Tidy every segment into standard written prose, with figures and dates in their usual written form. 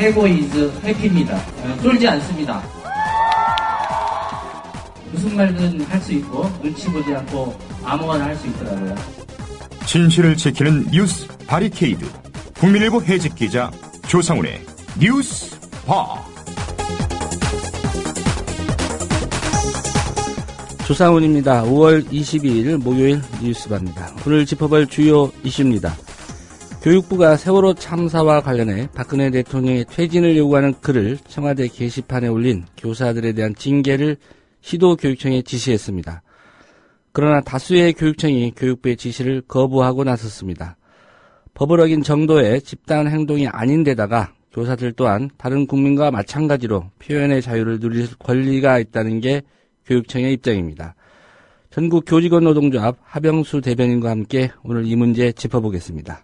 ego is happy입니다. 쫄지 않습니다. 무슨 말든 할 수 있고 눈치 보지 않고 아무거나 할 수 있더라고요. 진실을 지키는 뉴스 바리케이드. 국민일보 해직 기자 조상훈의 뉴스 바. 조상훈입니다. 5월 22일 목요일 뉴스바입니다. 오늘 짚어볼 주요 이슈입니다. 교육부가 세월호 참사와 관련해 박근혜 대통령의 퇴진을 요구하는 글을 청와대 게시판에 올린 교사들에 대한 징계를 시도교육청에 지시했습니다. 그러나 다수의 교육청이 교육부의 지시를 거부하고 나섰습니다. 법을 어긴 정도의 집단 행동이 아닌데다가 교사들 또한 다른 국민과 마찬가지로 표현의 자유를 누릴 권리가 있다는 게 교육청의 입장입니다. 전국 교직원 노동조합 하병수 대변인과 함께 오늘 이 문제 짚어보겠습니다.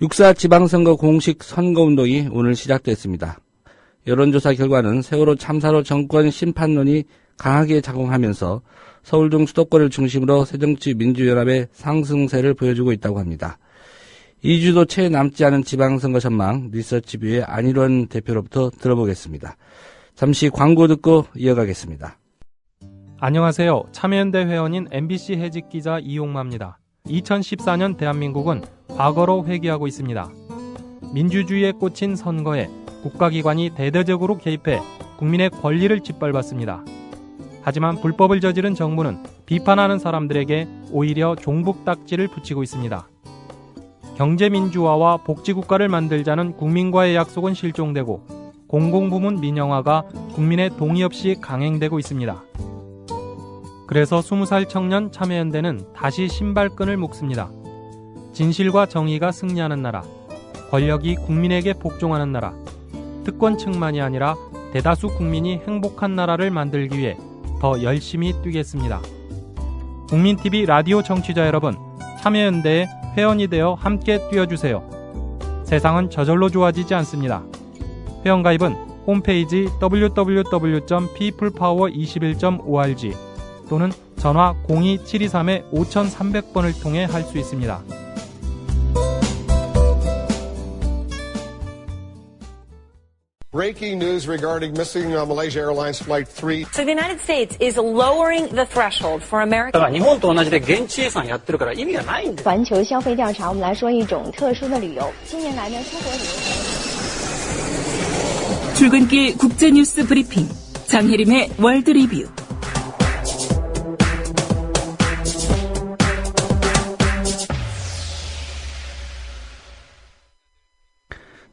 6.4 지방선거 공식 선거운동이 오늘 시작됐습니다. 여론조사 결과는 세월호 참사로 정권 심판론이 강하게 작용하면서 서울 등 수도권을 중심으로 새정치민주연합의 상승세를 보여주고 있다고 합니다. 2주도 채 남지 않은 지방선거 전망 리서치뷰의 안일원 대표로부터 들어보겠습니다. 잠시 광고 듣고 이어가겠습니다. 안녕하세요. 참여연대 회원인 MBC 해직 기자 이용마입니다. 2014년 대한민국은 과거로 회귀하고 있습니다. 민주주의에 꽂힌 선거에 국가기관이 대대적으로 개입해 국민의 권리를 짓밟았습니다. 하지만 불법을 저지른 정부는 비판하는 사람들에게 오히려 종북딱지를 붙이고 있습니다. 경제민주화와 복지국가를 만들자는 국민과의 약속은 실종되고 공공부문 민영화가 국민의 동의 없이 강행되고 있습니다. 그래서 20살 청년 참여연대는 다시 신발끈을 묶습니다. 진실과 정의가 승리하는 나라, 권력이 국민에게 복종하는 나라, 특권층만이 아니라 대다수 국민이 행복한 나라를 만들기 위해 더 열심히 뛰겠습니다. 국민TV 라디오 청취자 여러분, 참여연대에 회원이 되어 함께 뛰어주세요. 세상은 저절로 좋아지지 않습니다. 회원가입은 홈페이지 www.peoplepower21.org 또는 전화 02-723-5300번을 통해 할 수 있습니다. Breaking news regarding missing Malaysia Airlines Flight 3. So the United States is lowering the threshold for American. 日本と同じで現地予算やってるから意味がないんだ。环球消费调查，我们来说一种特殊的旅游。近年来呢，出国旅游。 출근길 국제뉴스 브리핑 장혜림의 월드 리뷰.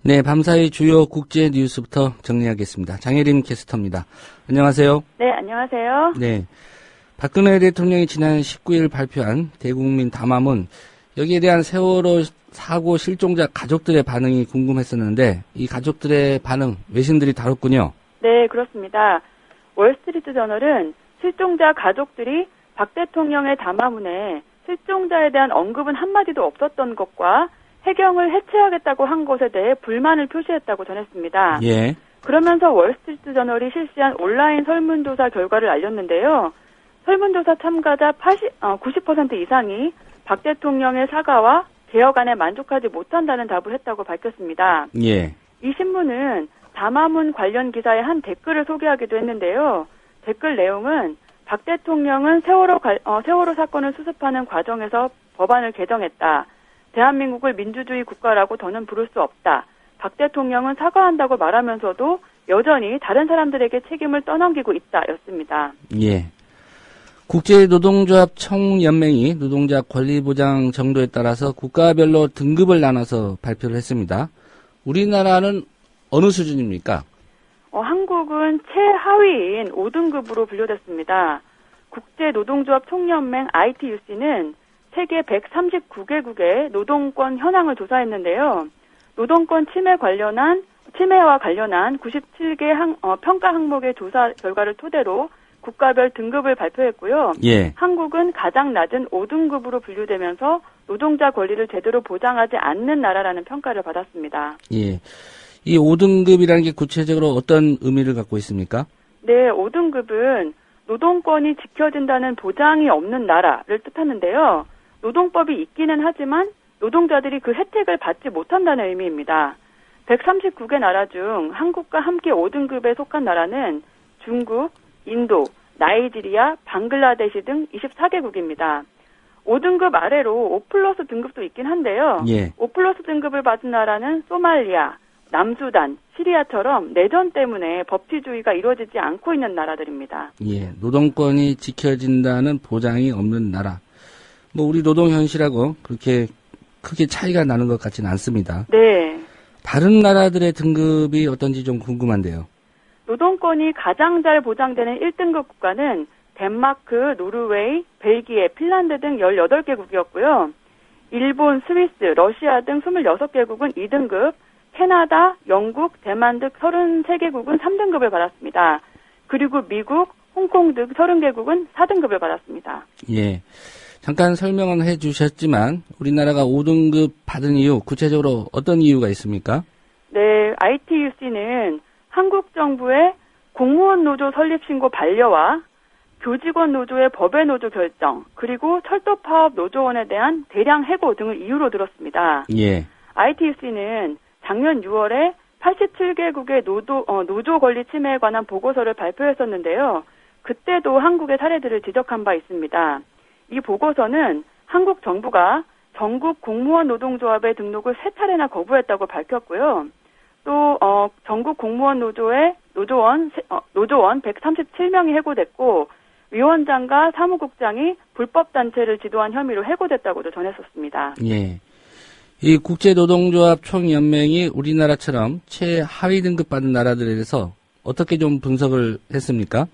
네, 밤사이 주요 국제 뉴스부터 정리하겠습니다. 장혜림 캐스터입니다. 안녕하세요. 네, 안녕하세요. 네, 박근혜 대통령이 지난 19일 발표한 대국민 담화문, 여기에 대한 세월호 사고 실종자 가족들의 반응이 궁금했었는데 이 가족들의 반응 외신들이 다뤘군요. 네, 그렇습니다. 월스트리트 저널은 실종자 가족들이 박 대통령의 담화문에 실종자에 대한 언급은 한마디도 없었던 것과 해경을 해체하겠다고 한 것에 대해 불만을 표시했다고 전했습니다. 예. 그러면서 월스트리트 저널이 실시한 온라인 설문조사 결과를 알렸는데요. 설문조사 참가자 90% 이상이 박 대통령의 사과와 개혁안에 만족하지 못한다는 답을 했다고 밝혔습니다. 예. 이 신문은 담화문 관련 기사의 한 댓글을 소개하기도 했는데요. 댓글 내용은 박 대통령은 세월호 사건을 수습하는 과정에서 법안을 개정했다. 대한민국을 민주주의 국가라고 더는 부를 수 없다. 박 대통령은 사과한다고 말하면서도 여전히 다른 사람들에게 책임을 떠넘기고 있다. 였습니다. 예. 국제노동조합 총연맹이 노동자 권리보장 정도에 따라서 국가별로 등급을 나눠서 발표를 했습니다. 우리나라는 어느 수준입니까? 한국은 최하위인 5등급으로 분류됐습니다. 국제노동조합 총연맹 ITUC는 세계 139개국의 노동권 현황을 조사했는데요. 노동권 침해와 관련한 97개 평가 항목의 조사 결과를 토대로 국가별 등급을 발표했고요. 예. 한국은 가장 낮은 5등급으로 분류되면서 노동자 권리를 제대로 보장하지 않는 나라라는 평가를 받았습니다. 예. 이 5등급이라는 게 구체적으로 어떤 의미를 갖고 있습니까? 네, 5등급은 노동권이 지켜진다는 보장이 없는 나라를 뜻하는데요. 노동법이 있기는 하지만 노동자들이 그 혜택을 받지 못한다는 의미입니다. 139개 나라 중 한국과 함께 5등급에 속한 나라는 중국, 인도, 나이지리아, 방글라데시 등 24개국입니다. 5등급 아래로 5+ 등급도 있긴 한데요. 예. 5+ 등급을 받은 나라는 소말리아, 남수단, 시리아처럼 내전 때문에 법치주의가 이루어지지 않고 있는 나라들입니다. 예, 노동권이 지켜진다는 보장이 없는 나라. 뭐 우리 노동 현실하고 그렇게 크게 차이가 나는 것 같지는 않습니다. 네. 다른 나라들의 등급이 어떤지 좀 궁금한데요. 노동권이 가장 잘 보장되는 1등급 국가는 덴마크, 노르웨이, 벨기에, 핀란드 등 18개국이었고요. 일본, 스위스, 러시아 등 26개국은 2등급, 캐나다, 영국, 대만 등 33개국은 3등급을 받았습니다. 그리고 미국, 홍콩 등 30개국은 4등급을 받았습니다. 예. 잠깐 설명은 해 주셨지만 우리나라가 5등급 받은 이유, 구체적으로 어떤 이유가 있습니까? 네, ITUC는 한국 정부의 공무원 노조 설립 신고 반려와 교직원 노조의 법외 노조 결정, 그리고 철도 파업 노조원에 대한 대량 해고 등을 이유로 들었습니다. 예. ITUC는 작년 6월에 87개국의 노조 권리 침해에 관한 보고서를 발표했었는데요. 그때도 한국의 사례들을 지적한 바 있습니다. 이 보고서는 한국 정부가 전국 공무원 노동조합의 등록을 3차례나 거부했다고 밝혔고요. 또 전국 공무원 노조의 노조원 137명이 해고됐고 위원장과 사무국장이 불법 단체를 지도한 혐의로 해고됐다고도 전했었습니다. 예. 이 국제노동조합 총연맹이 우리나라처럼 최하위 등급 받은 나라들에 대해서 어떻게 좀 분석을 했습니까?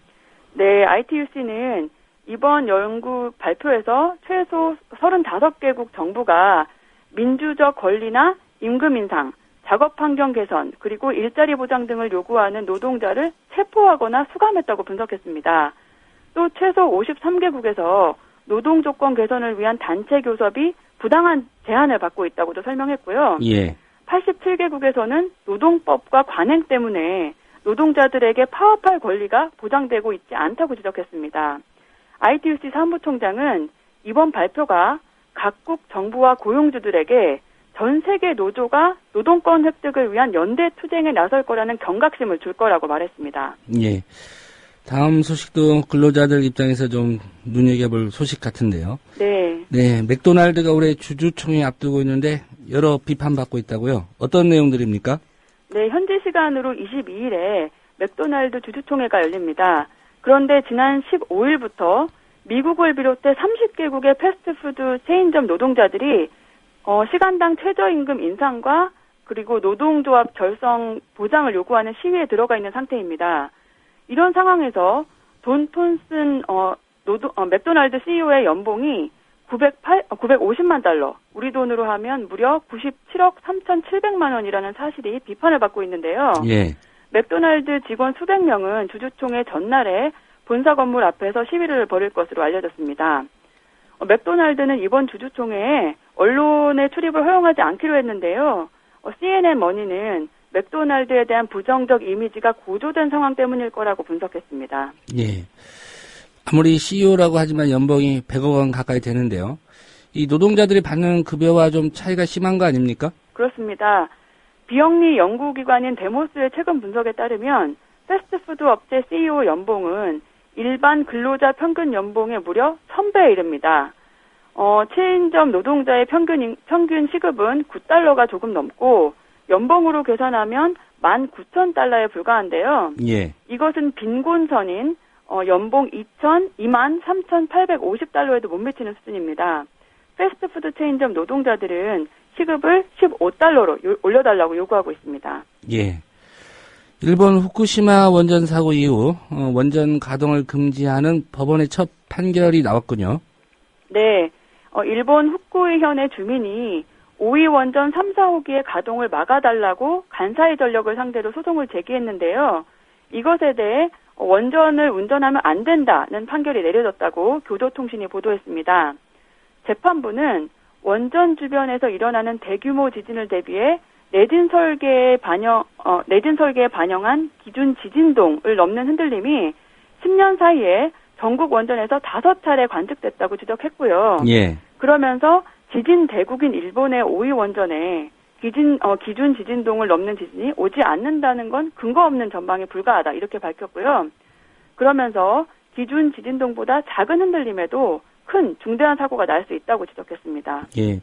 네, ITUC는 이번 연구 발표에서 최소 35개국 정부가 민주적 권리나 임금 인상, 작업 환경 개선, 그리고 일자리 보장 등을 요구하는 노동자를 체포하거나 수감했다고 분석했습니다. 또 최소 53개국에서 노동 조건 개선을 위한 단체 교섭이 부당한 제한을 받고 있다고도 설명했고요. 예. 87개국에서는 노동법과 관행 때문에 노동자들에게 파업할 권리가 보장되고 있지 않다고 지적했습니다. ITUC 사무총장은 이번 발표가 각국 정부와 고용주들에게 전 세계 노조가 노동권 획득을 위한 연대 투쟁에 나설 거라는 경각심을 줄 거라고 말했습니다. 예. 다음 소식도 근로자들 입장에서 좀 눈여겨볼 소식 같은데요. 네. 네, 맥도날드가 올해 주주총회 앞두고 있는데 여러 비판받고 있다고요. 어떤 내용들입니까? 네, 현지 시간으로 22일에 맥도날드 주주총회가 열립니다. 그런데 지난 15일부터 미국을 비롯해 30개국의 패스트푸드 체인점 노동자들이 시간당 최저임금 인상과 그리고 노동조합 결성 보장을 요구하는 시위에 들어가 있는 상태입니다. 이런 상황에서 돈 톤슨 맥도날드 CEO의 연봉이 950만 달러, 우리 돈으로 하면 무려 97억 3,700만 원이라는 사실이 비판을 받고 있는데요. 예. 맥도날드 직원 수백 명은 주주총회 전날에 본사 건물 앞에서 시위를 벌일 것으로 알려졌습니다. 맥도날드는 이번 주주총회에 언론의 출입을 허용하지 않기로 했는데요. CNN 머니는 맥도날드에 대한 부정적 이미지가 고조된 상황 때문일 거라고 분석했습니다. 예. 아무리 CEO라고 하지만 연봉이 100억 원 가까이 되는데요. 이 노동자들이 받는 급여와 좀 차이가 심한 거 아닙니까? 그렇습니다. 비영리 연구기관인 데모스의 최근 분석에 따르면 패스트푸드 업체 CEO 연봉은 일반 근로자 평균 연봉의 무려 1000배에 이릅니다. 체인점 노동자의 평균 시급은 9달러가 조금 넘고 연봉으로 계산하면 19,000달러에 불과한데요. 예. 이것은 빈곤선인 연봉 23,850달러에도 못 미치는 수준입니다. 패스트푸드 체인점 노동자들은 시급을 15달러로 올려달라고 요구하고 있습니다. 예. 일본 후쿠시마 원전 사고 이후 원전 가동을 금지하는 법원의 첫 판결이 나왔군요. 네. 일본 후쿠이현의 주민이 5위 원전 3, 4호기의 가동을 막아달라고 간사이 전력을 상대로 소송을 제기했는데요. 이것에 대해 원전을 운전하면 안 된다는 판결이 내려졌다고 교도통신이 보도했습니다. 재판부는 원전 주변에서 일어나는 대규모 지진을 대비해 내진 설계에 반영한 기준 지진동을 넘는 흔들림이 10년 사이에 전국 원전에서 5차례 관측됐다고 지적했고요. 예. 그러면서 지진 대국인 일본의 5위 원전에 기준 지진동을 넘는 지진이 오지 않는다는 건 근거 없는 전망에 불과하다 이렇게 밝혔고요. 그러면서 기준 지진동보다 작은 흔들림에도 큰 중대한 사고가 날 수 있다고 지적했습니다. 예.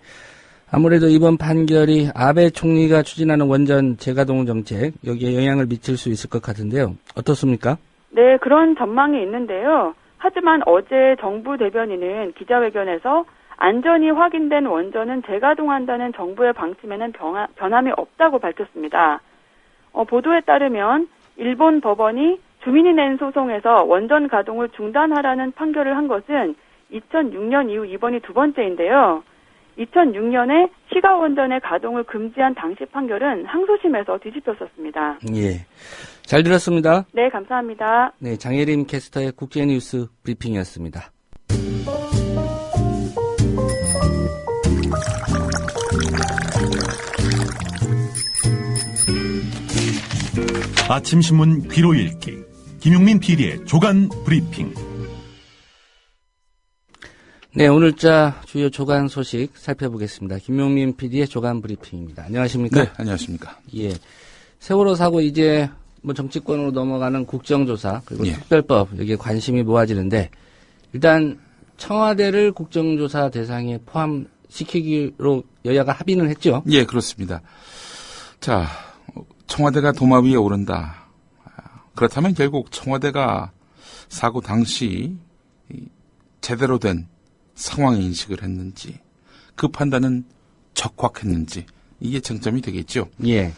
아무래도 이번 판결이 아베 총리가 추진하는 원전 재가동 정책 여기에 영향을 미칠 수 있을 것 같은데요. 어떻습니까? 네, 그런 전망이 있는데요. 하지만 어제 정부 대변인은 기자회견에서 안전이 확인된 원전은 재가동한다는 정부의 방침에는 변함이 없다고 밝혔습니다. 보도에 따르면 일본 법원이 주민이 낸 소송에서 원전 가동을 중단하라는 판결을 한 것은 2006년 이후 이번이 두 번째인데요. 2006년에 시가 원전의 가동을 금지한 당시 판결은 항소심에서 뒤집혔었습니다. 예. 잘 들었습니다. 네, 감사합니다. 네, 장혜림 캐스터의 국제뉴스 브리핑이었습니다. 아침 신문 귀로 읽기 김용민 PD의 조간 브리핑. 네, 오늘자 주요 조간 소식 살펴보겠습니다. 김용민 PD의 조간 브리핑입니다. 안녕하십니까? 네, 안녕하십니까? 예. 세월호 사고 이제 정치권으로 넘어가는 국정조사 그리고 예. 특별법 여기에 관심이 모아지는데 일단 청와대를 국정조사 대상에 포함시키기로 여야가 합의는 했죠? 예, 그렇습니다. 자, 청와대가 도마 위에 오른다. 그렇다면 결국 청와대가 사고 당시 제대로 된 상황 인식을 했는지, 그 판단은 적확했는지, 이게 쟁점이 되겠죠. 예.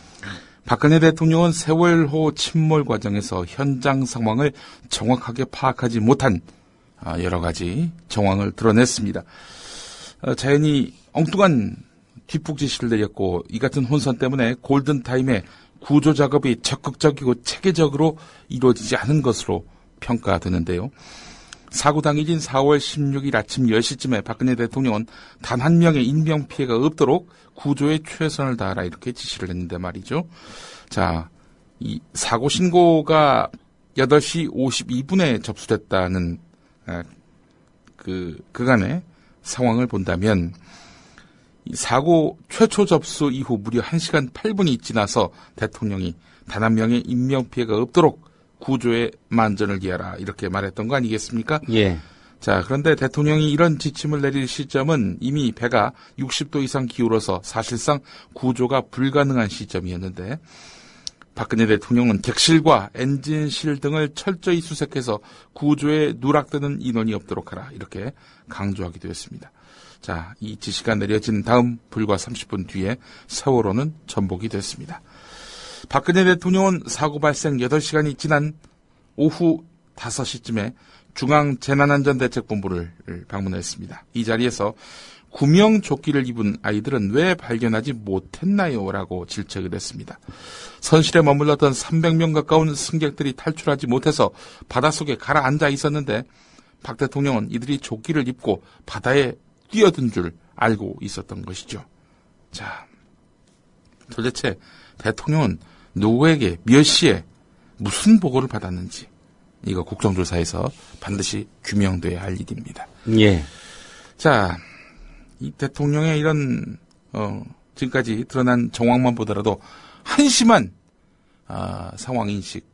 박근혜 대통령은 세월호 침몰 과정에서 현장 상황을 정확하게 파악하지 못한 여러 가지 정황을 드러냈습니다. 자연히 엉뚱한 뒷북 지시를 내렸고, 이 같은 혼선 때문에 골든타임에 구조 작업이 적극적이고 체계적으로 이루어지지 않은 것으로 평가되는데요. 사고 당일인 4월 16일 아침 10시쯤에 박근혜 대통령은 단 한 명의 인명피해가 없도록 구조에 최선을 다하라 이렇게 지시를 했는데 말이죠. 자, 이 사고 신고가 8시 52분에 접수됐다는 그간의 상황을 본다면 이 사고 최초 접수 이후 무려 1시간 8분이 지나서 대통령이 단 한 명의 인명피해가 없도록 구조에 만전을 기하라 이렇게 말했던 거 아니겠습니까? 예. 자, 그런데 대통령이 이런 지침을 내릴 시점은 이미 배가 60도 이상 기울어서 사실상 구조가 불가능한 시점이었는데 박근혜 대통령은 객실과 엔진실 등을 철저히 수색해서 구조에 누락되는 인원이 없도록 하라 이렇게 강조하기도 했습니다. 자, 이 지시가 내려진 다음 불과 30분 뒤에 세월호는 전복이 됐습니다. 박근혜 대통령은 사고 발생 8시간이 지난 오후 5시쯤에 중앙재난안전대책본부를 방문했습니다. 이 자리에서 구명조끼를 입은 아이들은 왜 발견하지 못했나요? 라고 질책을 했습니다. 선실에 머물렀던 300명 가까운 승객들이 탈출하지 못해서 바닷속에 가라앉아 있었는데 박 대통령은 이들이 조끼를 입고 바다에 뛰어든 줄 알고 있었던 것이죠. 자, 도대체 대통령은 누구에게 몇 시에 무슨 보고를 받았는지 이거 국정조사에서 반드시 규명돼야 할 일입니다. 예. 자, 이 대통령의 이런 지금까지 드러난 정황만 보더라도 한심한 상황 인식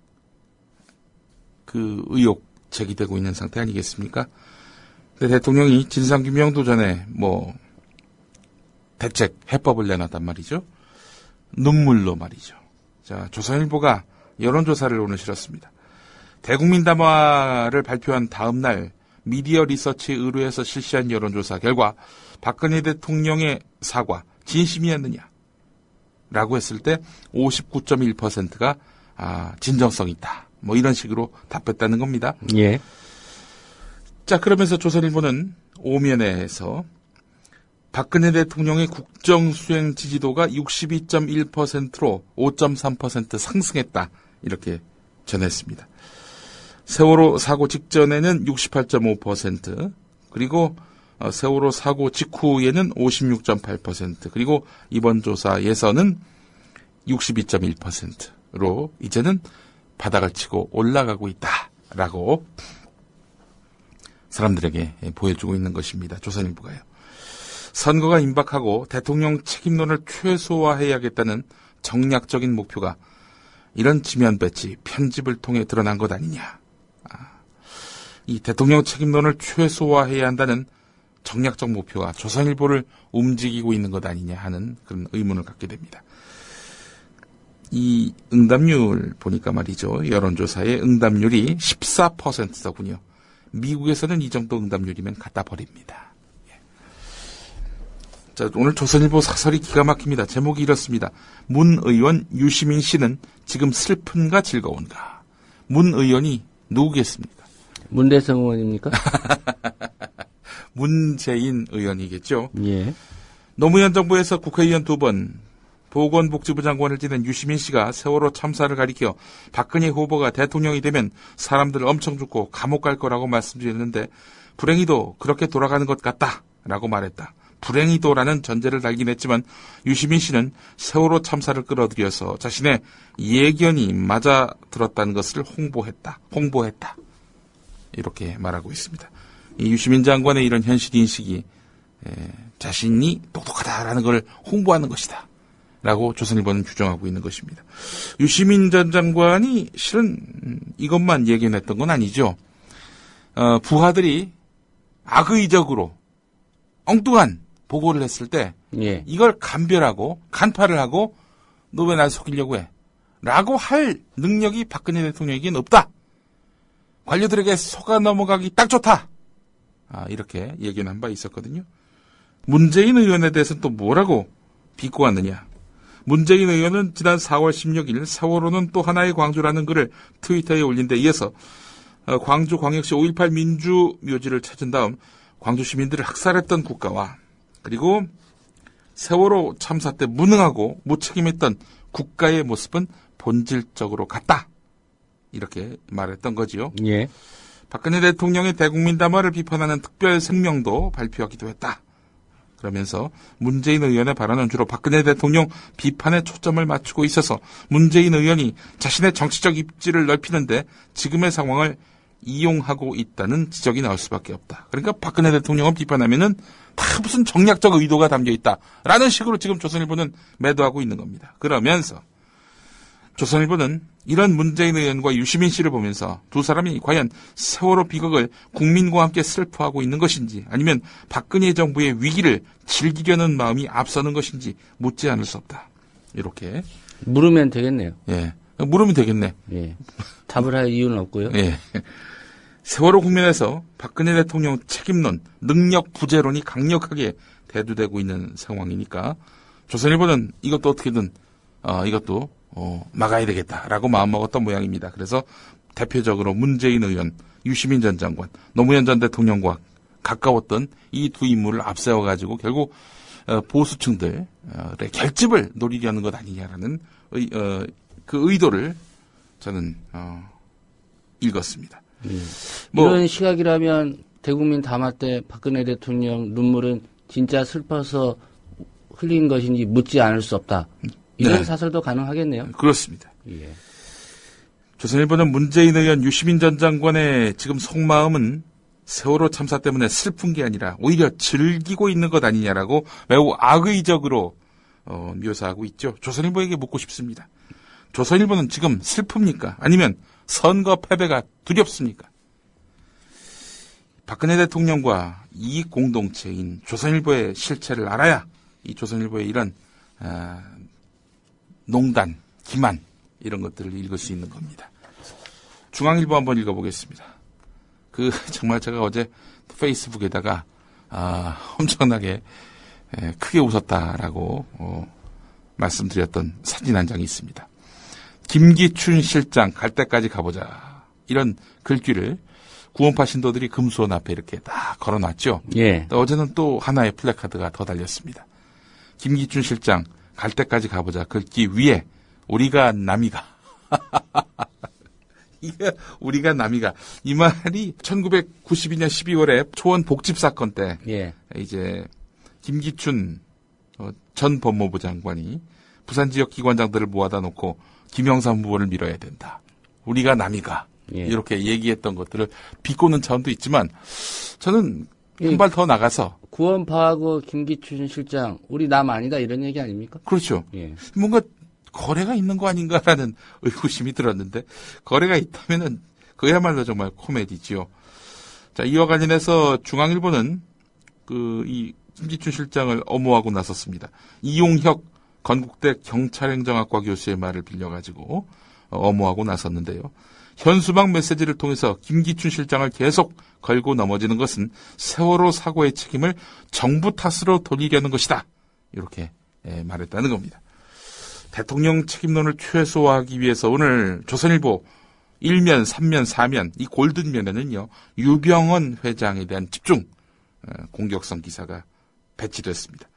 그 의혹 제기되고 있는 상태 아니겠습니까? 근데 대통령이 진상규명도 전에 대책 해법을 내놨단 말이죠. 눈물로 말이죠. 자, 조선일보가 여론조사를 오늘 실었습니다. 대국민 담화를 발표한 다음 날 미디어 리서치 의뢰에서 실시한 여론조사 결과 박근혜 대통령의 사과 진심이었느냐 라고 했을 때 59.1%가 진정성 있다. 이런 식으로 답했다는 겁니다. 예. 자, 그러면서 조선일보는 오면에서 박근혜 대통령의 국정수행 지지도가 62.1%로 5.3% 상승했다. 이렇게 전했습니다. 세월호 사고 직전에는 68.5%, 그리고 세월호 사고 직후에는 56.8%, 그리고 이번 조사에서는 62.1%로 이제는 바닥을 치고 올라가고 있다라고 사람들에게 보여주고 있는 것입니다. 조선일보가요. 선거가 임박하고 대통령 책임론을 최소화해야겠다는 정략적인 목표가 이런 지면 배치, 편집을 통해 드러난 것 아니냐. 이 대통령 책임론을 최소화해야 한다는 정략적 목표가 조선일보를 움직이고 있는 것 아니냐 하는 그런 의문을 갖게 됩니다. 이 응답률 보니까 말이죠. 여론조사의 응답률이 14%더군요. 미국에서는 이 정도 응답률이면 갖다 버립니다. 자, 오늘 조선일보 사설이 기가 막힙니다. 제목이 이렇습니다. 문 의원 유시민 씨는 지금 슬픈가 즐거운가? 문 의원이 누구겠습니까? 문대성 의원입니까? 문재인 의원이겠죠. 예. 노무현 정부에서 국회의원 2번, 보건복지부 장관을 지낸 유시민 씨가 세월호 참사를 가리켜 박근혜 후보가 대통령이 되면 사람들 엄청 죽고 감옥 갈 거라고 말씀드렸는데 불행히도 그렇게 돌아가는 것 같다라고 말했다. 불행히도라는 전제를 달긴 했지만 유시민 씨는 세월호 참사를 끌어들여서 자신의 예견이 맞아 들었다는 것을 홍보했다. 이렇게 말하고 있습니다. 이 유시민 장관의 이런 현실 인식이 자신이 똑똑하다라는 걸 홍보하는 것이다. 라고 조선일보는 규정하고 있는 것입니다. 유시민 전 장관이 실은 이것만 예견했던 건 아니죠. 부하들이 악의적으로 엉뚱한 보고를 했을 때 예. 이걸 감별하고 간파를 하고 너 왜 날 속이려고 해? 라고 할 능력이 박근혜 대통령에게는 없다. 관료들에게 속아 넘어가기 딱 좋다. 이렇게 예견한 바 있었거든요. 문재인 의원에 대해서는 또 뭐라고 비꼬았느냐. 문재인 의원은 지난 4월 16일 세월호는 또 하나의 광주라는 글을 트위터에 올린 데 이어서 광주광역시 5.18 민주묘지를 찾은 다음 광주 시민들을 학살했던 국가와 그리고 세월호 참사 때 무능하고 무책임했던 국가의 모습은 본질적으로 같다. 이렇게 말했던 거지요. 예. 박근혜 대통령의 대국민 담화를 비판하는 특별声明도 발표하기도 했다. 그러면서 문재인 의원의 발언은 주로 박근혜 대통령 비판에 초점을 맞추고 있어서 문재인 의원이 자신의 정치적 입지를 넓히는데 지금의 상황을 이용하고 있다는 지적이 나올 수밖에 없다. 그러니까 박근혜 대통령을 비판하면은 다 무슨 정략적 의도가 담겨 있다라는 식으로 지금 조선일보는 매도하고 있는 겁니다. 그러면서 조선일보는 이런 문재인 의원과 유시민 씨를 보면서 두 사람이 과연 세월호 비극을 국민과 함께 슬퍼하고 있는 것인지 아니면 박근혜 정부의 위기를 즐기려는 마음이 앞서는 것인지 묻지 않을 수 없다. 이렇게 물으면 되겠네요. 예, 물으면 되겠네. 예, 답을 할 이유는 없고요. 예. 세월호 국면에서 박근혜 대통령 책임론, 능력 부재론이 강력하게 대두되고 있는 상황이니까 조선일보는 이것도 어떻게든 이것도 막아야 되겠다라고 마음먹었던 모양입니다. 그래서 대표적으로 문재인 의원, 유시민 전 장관, 노무현 전 대통령과 가까웠던 이 두 인물을 앞세워가지고 결국 보수층들의 결집을 노리려는 것 아니냐라는 그 의도를 저는 읽었습니다. 이런 시각이라면 대국민 담화 때 박근혜 대통령 눈물은 진짜 슬퍼서 흘린 것인지 묻지 않을 수 없다. 이런 네. 사설도 가능하겠네요. 그렇습니다. 예. 조선일보는 문재인 의원 유시민 전 장관의 지금 속마음은 세월호 참사 때문에 슬픈 게 아니라 오히려 즐기고 있는 것 아니냐라고 매우 악의적으로 묘사하고 있죠. 조선일보에게 묻고 싶습니다. 조선일보는 지금 슬픕니까? 아니면 선거 패배가 두렵습니까? 박근혜 대통령과 이익 공동체인 조선일보의 실체를 알아야 이 조선일보의 이런 농단, 기만 이런 것들을 읽을 수 있는 겁니다. 중앙일보 한번 읽어보겠습니다. 정말 제가 어제 페이스북에다가 엄청나게 크게 웃었다라고 말씀드렸던 사진 한 장이 있습니다. 김기춘 실장 갈 때까지 가보자. 이런 글귀를 구원파 신도들이 금수원 앞에 이렇게 딱 걸어놨죠. 예. 어제는 또 하나의 플래카드가 더 달렸습니다. 김기춘 실장 갈 때까지 가보자. 글귀 위에 우리가 남이가. 이게 우리가 남이가. 이 말이 1992년 12월에 초원 복집 사건 때 예. 이제 김기춘 전 법무부 장관이 부산 지역 기관장들을 모아다 놓고 김영삼 후보를 밀어야 된다. 우리가 남이가. 예. 이렇게 얘기했던 것들을 비꼬는 차원도 있지만 저는 한 발 더 나가서 구원파하고 김기춘 실장 우리 남 아니다 이런 얘기 아닙니까? 그렇죠. 예. 뭔가 거래가 있는 거 아닌가라는 의구심이 들었는데 거래가 있다면은 그야말로 정말 코미디지요. 자, 이와 관련해서 중앙일보는 이 김기춘 실장을 엄호하고 나섰습니다. 이용혁 건국대 경찰행정학과 교수의 말을 빌려가지고 엄호하고 나섰는데요. 현수막 메시지를 통해서 김기춘 실장을 계속 걸고 넘어지는 것은 세월호 사고의 책임을 정부 탓으로 돌리려는 것이다. 이렇게 말했다는 겁니다. 대통령 책임론을 최소화하기 위해서 오늘 조선일보 1면, 3면, 4면 이 골든면에는요. 유병헌 회장에 대한 집중 공격성 기사가 배치됐습니다.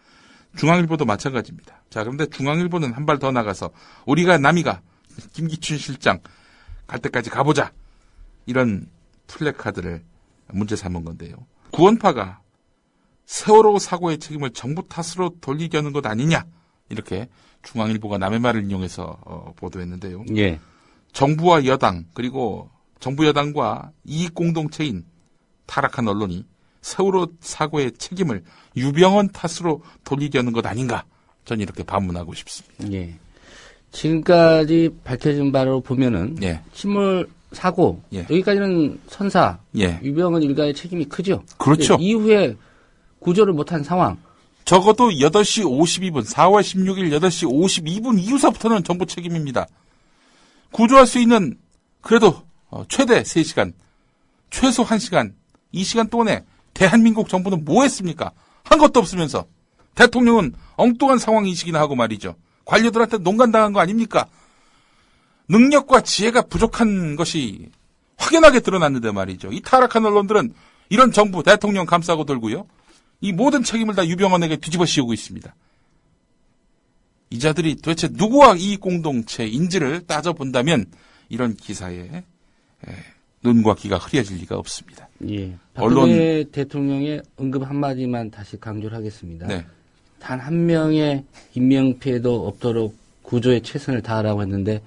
중앙일보도 마찬가지입니다. 자, 그런데 중앙일보는 한 발 더 나가서 우리가 남이가 김기춘 실장 갈 때까지 가보자. 이런 플래카드를 문제 삼은 건데요. 구원파가 세월호 사고의 책임을 정부 탓으로 돌리려는 것 아니냐. 이렇게 중앙일보가 남의 말을 인용해서 보도했는데요. 예. 정부와 여당 그리고 정부 여당과 이익공동체인 타락한 언론이 세월호 사고의 책임을 유병헌 탓으로 돌리려는 것 아닌가. 전 이렇게 반문하고 싶습니다. 예. 지금까지 밝혀진 바로 보면은 예. 침몰 사고 예. 여기까지는 선사 예. 유병헌 일가의 책임이 크죠. 그렇죠. 이후에 구조를 못한 상황. 적어도 8시 52분 4월 16일 8시 52분 이후서부터는 정부 책임입니다. 구조할 수 있는 그래도 최대 3시간 최소 1시간 이 시간 동안에 대한민국 정부는 뭐 했습니까? 한 것도 없으면서 대통령은 엉뚱한 상황 인식이나 하고 말이죠. 관료들한테 농간당한 거 아닙니까? 능력과 지혜가 부족한 것이 확연하게 드러났는데 말이죠. 이 타락한 언론들은 이런 정부, 대통령 감싸고 돌고요. 이 모든 책임을 다 유병헌에게 뒤집어 씌우고 있습니다. 이 자들이 도대체 누구와 이익공동체인지를 따져본다면 이런 기사에 눈과 귀가 흐려질 리가 없습니다. 예. 박근혜 대통령의 언급 한마디만 다시 강조를 하겠습니다. 네. 단 한 명의 인명피해도 없도록 구조에 최선을 다하라고 했는데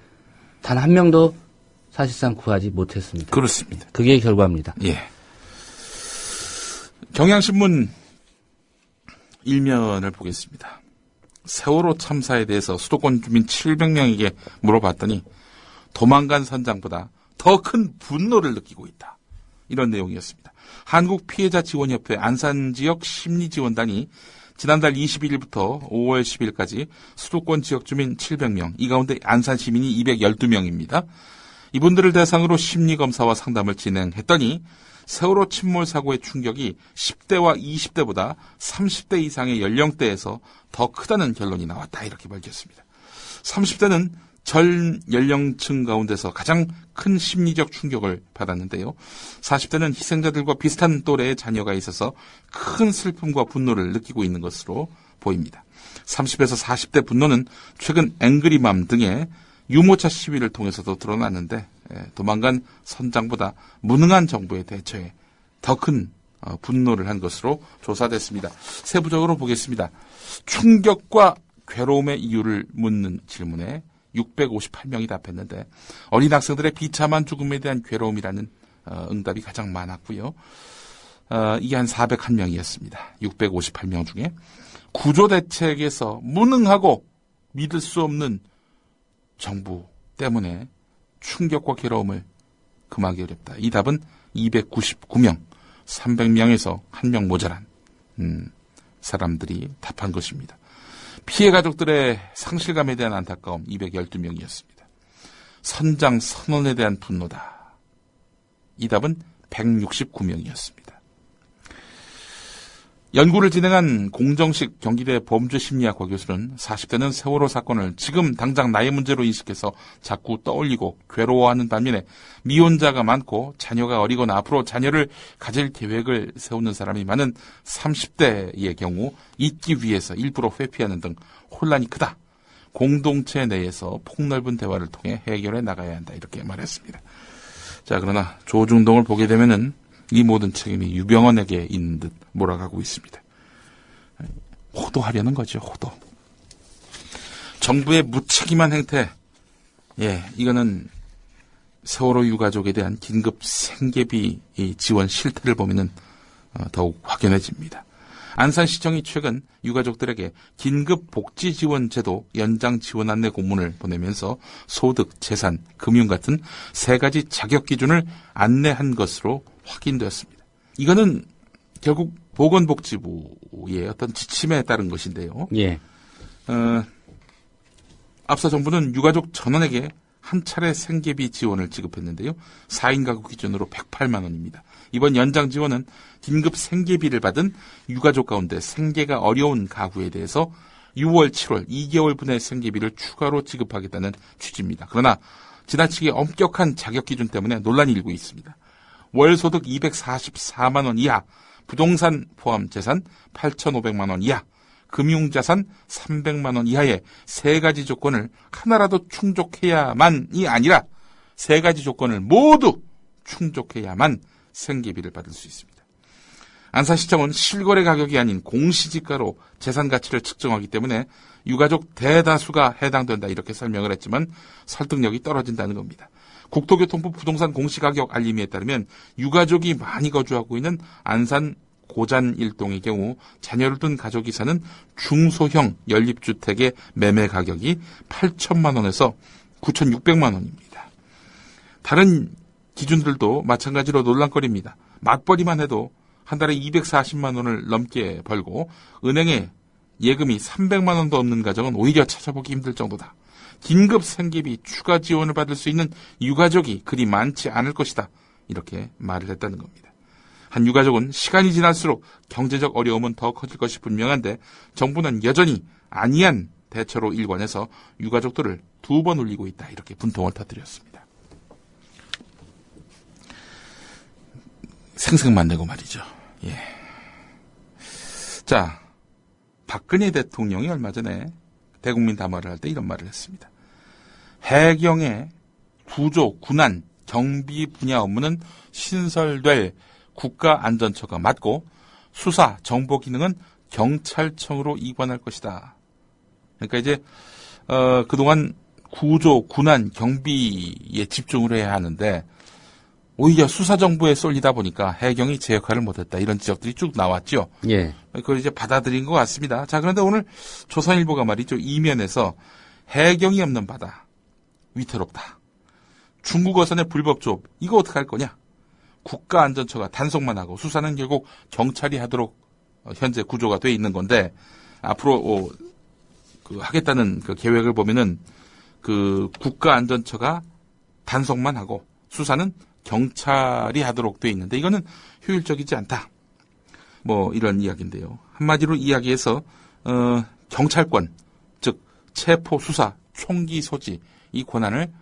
단 한 명도 사실상 구하지 못했습니다. 그렇습니다. 그게 결과입니다. 예. 경향신문 일면을 보겠습니다. 세월호 참사에 대해서 수도권 주민 700명에게 물어봤더니 도망간 선장보다 더 큰 분노를 느끼고 있다. 이런 내용이었습니다. 한국피해자지원협회 안산지역 심리지원단이 지난달 21일부터 5월 10일까지 수도권 지역 주민 700명, 이 가운데 안산 시민이 212명입니다. 이분들을 대상으로 심리검사와 상담을 진행했더니 세월호 침몰 사고의 충격이 10대와 20대보다 30대 이상의 연령대에서 더 크다는 결론이 나왔다. 이렇게 밝혔습니다. 30대는 전 연령층 가운데서 가장 큰 심리적 충격을 받았는데요. 40대는 희생자들과 비슷한 또래의 자녀가 있어서 큰 슬픔과 분노를 느끼고 있는 것으로 보입니다. 30에서 40대 분노는 최근 앵그리맘 등의 유모차 시위를 통해서도 드러났는데 도망간 선장보다 무능한 정부의 대처에 더 큰 분노를 한 것으로 조사됐습니다. 세부적으로 보겠습니다. 충격과 괴로움의 이유를 묻는 질문에 658명이 답했는데 어린 학생들의 비참한 죽음에 대한 괴로움이라는 응답이 가장 많았고요. 이게 한 401명이었습니다. 658명 중에 구조 대책에서 무능하고 믿을 수 없는 정부 때문에 충격과 괴로움을 금하기 어렵다. 이 답은 299명, 300명에서 1명 모자란 사람들이 답한 것입니다. 피해 가족들의 상실감에 대한 안타까움 212명이었습니다. 선장 선언에 대한 분노다. 이 답은 169명이었습니다. 연구를 진행한 공정식 경기대 범죄심리학과 교수는 40대는 세월호 사건을 지금 당장 나의 문제로 인식해서 자꾸 떠올리고 괴로워하는 반면에 미혼자가 많고 자녀가 어리거나 앞으로 자녀를 가질 계획을 세우는 사람이 많은 30대의 경우 잊기 위해서 일부러 회피하는 등 혼란이 크다. 공동체 내에서 폭넓은 대화를 통해 해결해 나가야 한다. 이렇게 말했습니다. 자, 그러나 조중동을 보게 되면은 이 모든 책임이 유병헌에게 있는 듯 몰아가고 있습니다. 호도하려는 거죠, 호도. 정부의 무책임한 행태, 이거는 세월호 유가족에 대한 긴급 생계비 지원 실태를 보면은 더욱 확연해집니다. 안산시청이 최근 유가족들에게 긴급 복지 지원 제도 연장 지원 안내 공문을 보내면서 소득, 재산, 금융 같은 3가지 자격 기준을 안내한 것으로 확인되었습니다. 이거는 결국 보건복지부의 어떤 지침에 따른 것인데요. 예. 앞서 정부는 유가족 전원에게 한 차례 생계비 지원을 지급했는데요. 4인 가구 기준으로 108만 원입니다. 이번 연장 지원은 긴급 생계비를 받은 유가족 가운데 생계가 어려운 가구에 대해서 6월, 7월 2개월분의 생계비를 추가로 지급하겠다는 취지입니다. 그러나 지나치게 엄격한 자격 기준 때문에 논란이 일고 있습니다. 월 소득 244만 원 이하, 부동산 포함 재산 8,500만 원 이하, 금융자산 300만 원 이하의 3가지 조건을 하나라도 충족해야만이 아니라 3가지 조건을 모두 충족해야만 생계비를 받을 수 있습니다. 안산시청은 실거래 가격이 아닌 공시지가로 재산 가치를 측정하기 때문에 유가족 대다수가 해당된다 이렇게 설명을 했지만 설득력이 떨어진다는 겁니다. 국토교통부 부동산 공시가격 알림에 따르면 유가족이 많이 거주하고 있는 안산 고잔 일동의 경우 자녀를 둔 가족이 사는 중소형 연립주택의 매매 가격이 8천만 원에서 9,600만 원입니다. 다른 기준들도 마찬가지로 논란거리입니다. 맞벌이만 해도 한 달에 240만 원을 넘게 벌고 은행에 예금이 300만 원도 없는 가정은 오히려 찾아보기 힘들 정도다. 긴급 생계비 추가 지원을 받을 수 있는 유가족이 그리 많지 않을 것이다. 이렇게 말을 했다는 겁니다. 한 유가족은 시간이 지날수록 경제적 어려움은 더 커질 것이 분명한데 정부는 여전히 안이한 대처로 일관해서 유가족들을 2번 울리고 있다. 이렇게 분통을 터뜨렸습니다. 생색만내고 말이죠. 예. 자, 박근혜 대통령이 얼마 전에 대국민 담화를 할 때 이런 말을 했습니다. 해경의 구조, 군안, 경비 분야 업무는 신설될 국가안전처가 맡고 수사, 정보 기능은 경찰청으로 이관할 것이다. 그러니까 이제 그동안 구조, 군안, 경비에 집중을 해야 하는데 오히려 수사정보에 쏠리다 보니까 해경이 제 역할을 못했다. 이런 지적들이 쭉 나왔죠. 예. 그걸 이제 받아들인 것 같습니다. 자, 그런데 오늘 조선일보가 말이죠. 이면에서 해경이 없는 바다. 위태롭다. 중국 어선의 불법 조업. 이거 어떡할 거냐. 국가안전처가 단속만 하고 수사는 결국 경찰이 하도록 현재 구조가 돼 있는 건데 앞으로 하겠다는 그 계획을 보면은 그 국가안전처가 단속만 하고 수사는 경찰이 하도록 돼 있는데 이거는 효율적이지 않다. 뭐 이런 이야기인데요. 한마디로 이야기해서 경찰권, 즉 체포, 수사, 총기 소지 이 권한을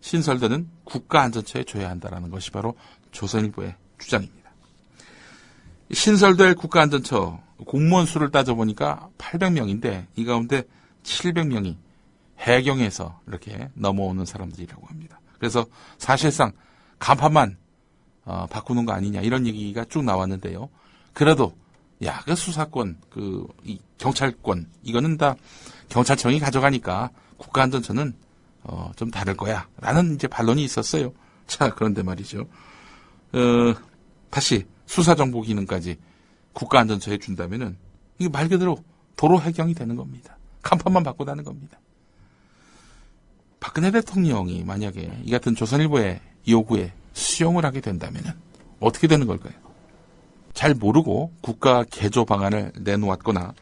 신설되는 국가안전처에 줘야 한다는 것이 바로 조선일보의 주장입니다. 신설될 국가안전처 공무원 수를 따져보니까 800명인데 이 가운데 700명이 해경에서 이렇게 넘어오는 사람들이라고 합니다. 그래서 사실상 간판만 바꾸는 거 아니냐 이런 얘기가 쭉 나왔는데요. 그래도 그 수사권, 이 경찰권 이거는 다 경찰청이 가져가니까 국가안전처는 좀 다를 거야라는 이제 반론이 있었어요. 자, 그런데 말이죠. 다시 수사정보 기능까지 국가안전처에 준다면은 이게 말 그대로 도로 해경이 되는 겁니다. 간판만 바꾸다는 겁니다. 박근혜 대통령이 만약에 이 같은 조선일보의 요구에 수용을 하게 된다면은 어떻게 되는 걸까요? 잘 모르고 국가 개조 방안을 내놓았거나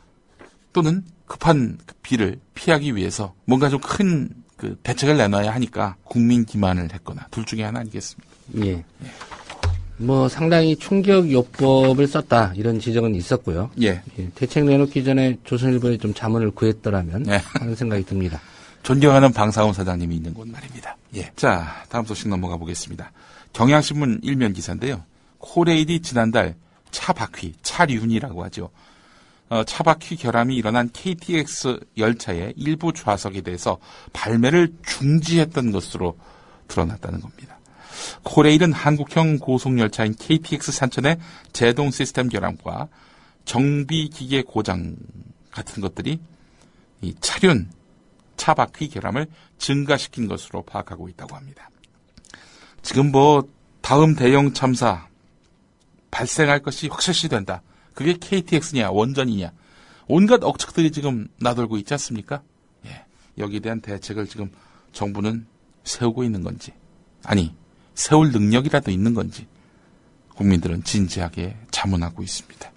또는 급한 비를 피하기 위해서 뭔가 좀 큰 대책을 내놔야 하니까 국민 기만을 했거나 둘 중에 하나 아니겠습니까? 예. 뭐 상당히 충격 요법을 썼다 이런 지적은 있었고요. 예. 대책 내놓기 전에 조선일보에 좀 자문을 구했더라면 하는 생각이 듭니다. 존경하는 방사훈 사장님이 있는 곳 말입니다. 예. 자, 다음 소식 넘어가 보겠습니다. 경향신문 일면 기사인데요. 코레일이 지난달 차바퀴, 차륜이라고 하죠. 차바퀴 결함이 일어난 KTX 열차의 일부 좌석에 대해서 발매를 중지했던 것으로 드러났다는 겁니다. 코레일은 한국형 고속열차인 KTX 산천의 제동 시스템 결함과 정비기계 고장 같은 것들이 이 차륜, 차바퀴 결함을 증가시킨 것으로 파악하고 있다고 합니다. 지금 다음 대형 참사 발생할 것이 확실시 된다. 그게 KTX냐 원전이냐 온갖 억측들이 지금 나돌고 있지 않습니까? 예, 여기에 대한 대책을 지금 정부는 세우고 있는 건지 아니 세울 능력이라도 있는 건지 국민들은 진지하게 자문하고 있습니다.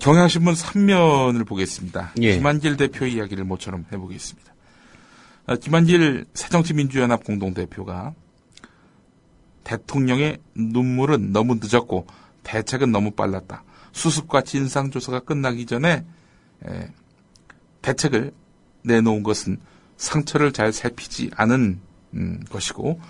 경향신문 3면을 보겠습니다. 예. 김한길 대표 이야기를 모처럼 해보겠습니다. 김한길 새정치민주연합 공동대표가 대통령의 눈물은 너무 늦었고 대책은 너무 빨랐다. 수습과 진상조사가 끝나기 전에 대책을 내놓은 것은 상처를 잘 살피지 않은 것이고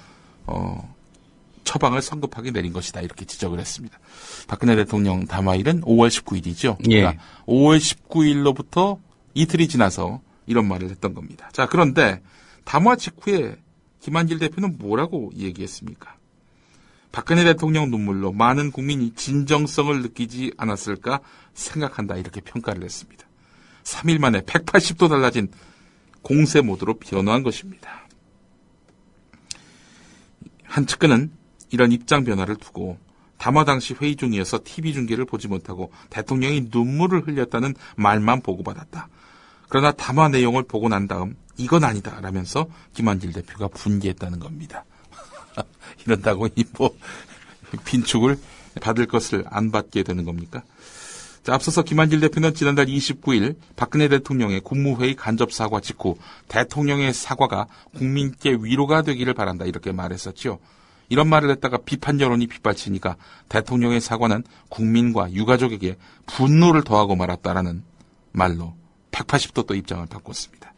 처방을 성급하게 내린 것이다. 이렇게 지적을 했습니다. 박근혜 대통령 담화일은 5월 19일이죠. 예. 그러니까 5월 19일로부터 이틀이 지나서 이런 말을 했던 겁니다. 자, 그런데 담화 직후에 김한길 대표는 뭐라고 얘기했습니까? 박근혜 대통령 눈물로 많은 국민이 진정성을 느끼지 않았을까 생각한다. 이렇게 평가를 했습니다. 3일 만에 180도 달라진 공세 모드로 변화한 것입니다. 한 측근은 이런 입장 변화를 두고 담화 당시 회의 중이어서 TV 중계를 보지 못하고 대통령이 눈물을 흘렸다는 말만 보고받았다. 그러나 담화 내용을 보고 난 다음 이건 아니다 라면서 김한길 대표가 분개했다는 겁니다. 이런다고 빈축을 받을 것을 안 받게 되는 겁니까? 자, 앞서서 김한길 대표는 지난달 29일 박근혜 대통령의 국무회의 간접 사과 직후 대통령의 사과가 국민께 위로가 되기를 바란다 이렇게 말했었죠. 이런 말을 했다가 비판 여론이 빗발치니까 대통령의 사과는 국민과 유가족에게 분노를 더하고 말았다라는 말로 180도 또 입장을 바꿨습니다.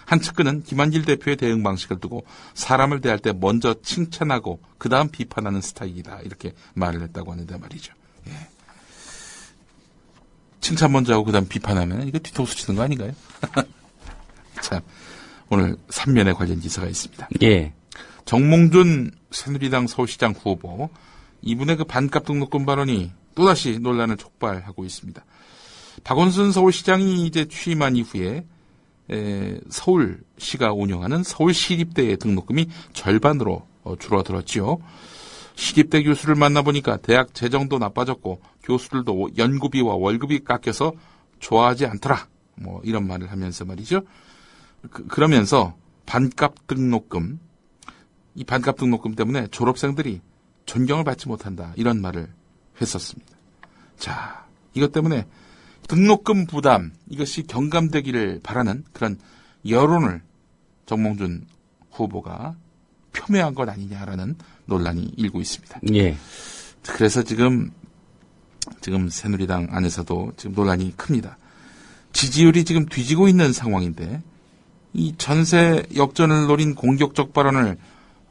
한 측근은 김한길 대표의 대응 방식을 두고 사람을 대할 때 먼저 칭찬하고 그 다음 비판하는 스타일이다 이렇게 말을 했다고 하는데 말이죠. 예. 칭찬 먼저 하고 그 다음 비판하면 이거 뒤통수 치는 거 아닌가요? 참, 오늘 3면에 관련 기사가 있습니다. 예. 정몽준 새누리당 서울시장 후보 이분의 그 반값 등록금 발언이 또다시 논란을 촉발하고 있습니다. 박원순 서울시장이 이제 취임한 이후에 서울시가 운영하는 서울시립대의 등록금이 절반으로 줄어들었지요. 시립대 교수를 만나보니까 대학 재정도 나빠졌고 교수들도 연구비와 월급이 깎여서 좋아하지 않더라. 뭐 이런 말을 하면서 말이죠. 그러면서 반값 등록금, 이 반값 등록금 때문에 졸업생들이 존경을 받지 못한다. 이런 말을 했었습니다. 자, 이것 때문에 등록금 부담, 이것이 경감되기를 바라는 그런 여론을 정몽준 후보가 표명한 것 아니냐라는 논란이 일고 있습니다. 예. 그래서 지금 새누리당 안에서도 지금 논란이 큽니다. 지지율이 지금 뒤지고 있는 상황인데 이 전세 역전을 노린 공격적 발언을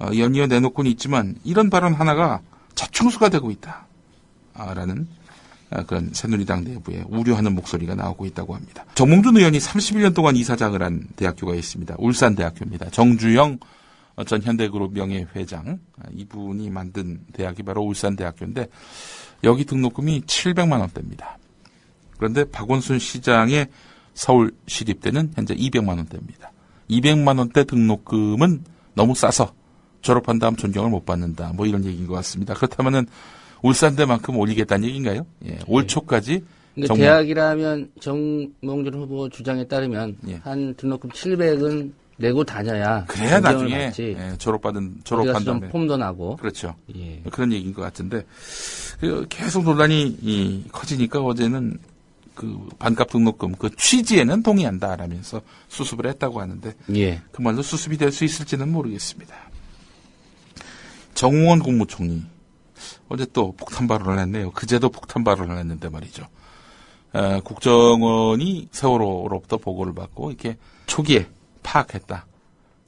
연이어 내놓고는 있지만 이런 발언 하나가 자충수가 되고 있다라는 그런 새누리당 내부에 우려하는 목소리가 나오고 있다고 합니다. 정몽준 의원이 31년 동안 이사장을 한 대학교가 있습니다. 울산대학교입니다. 정주영 전 현대그룹 명예회장, 이분이 만든 대학이 바로 울산대학교인데 여기 등록금이 700만 원대입니다. 그런데 박원순 시장의 서울시립대는 현재 200만 원대입니다. 200만 원대 등록금은 너무 싸서 졸업한 다음 존경을 못 받는다. 뭐 이런 얘기인 것 같습니다. 그렇다면은 울산대만큼 올리겠다는 얘기인가요? 예, 올 초까지. 그러니까 대학이라면 정몽준 후보 주장에 따르면 한 등록금 700은 내고 다녀야 그래야 나중에 졸업한 다음에 폼도 나고 그렇죠. 예. 그런 얘기인 것 같은데 계속 논란이 커지니까 어제는 그 반값 등록금 그 취지에는 동의한다라면서 수습을 했다고 하는데 예. 그 말로 수습이 될 수 있을지는 모르겠습니다. 정우원 국무총리 어제 또 폭탄 발언을 했네요. 그제도 폭탄 발언을 했는데 말이죠. 국정원이 세월호로부터 보고를 받고 이렇게 초기에 파악했다.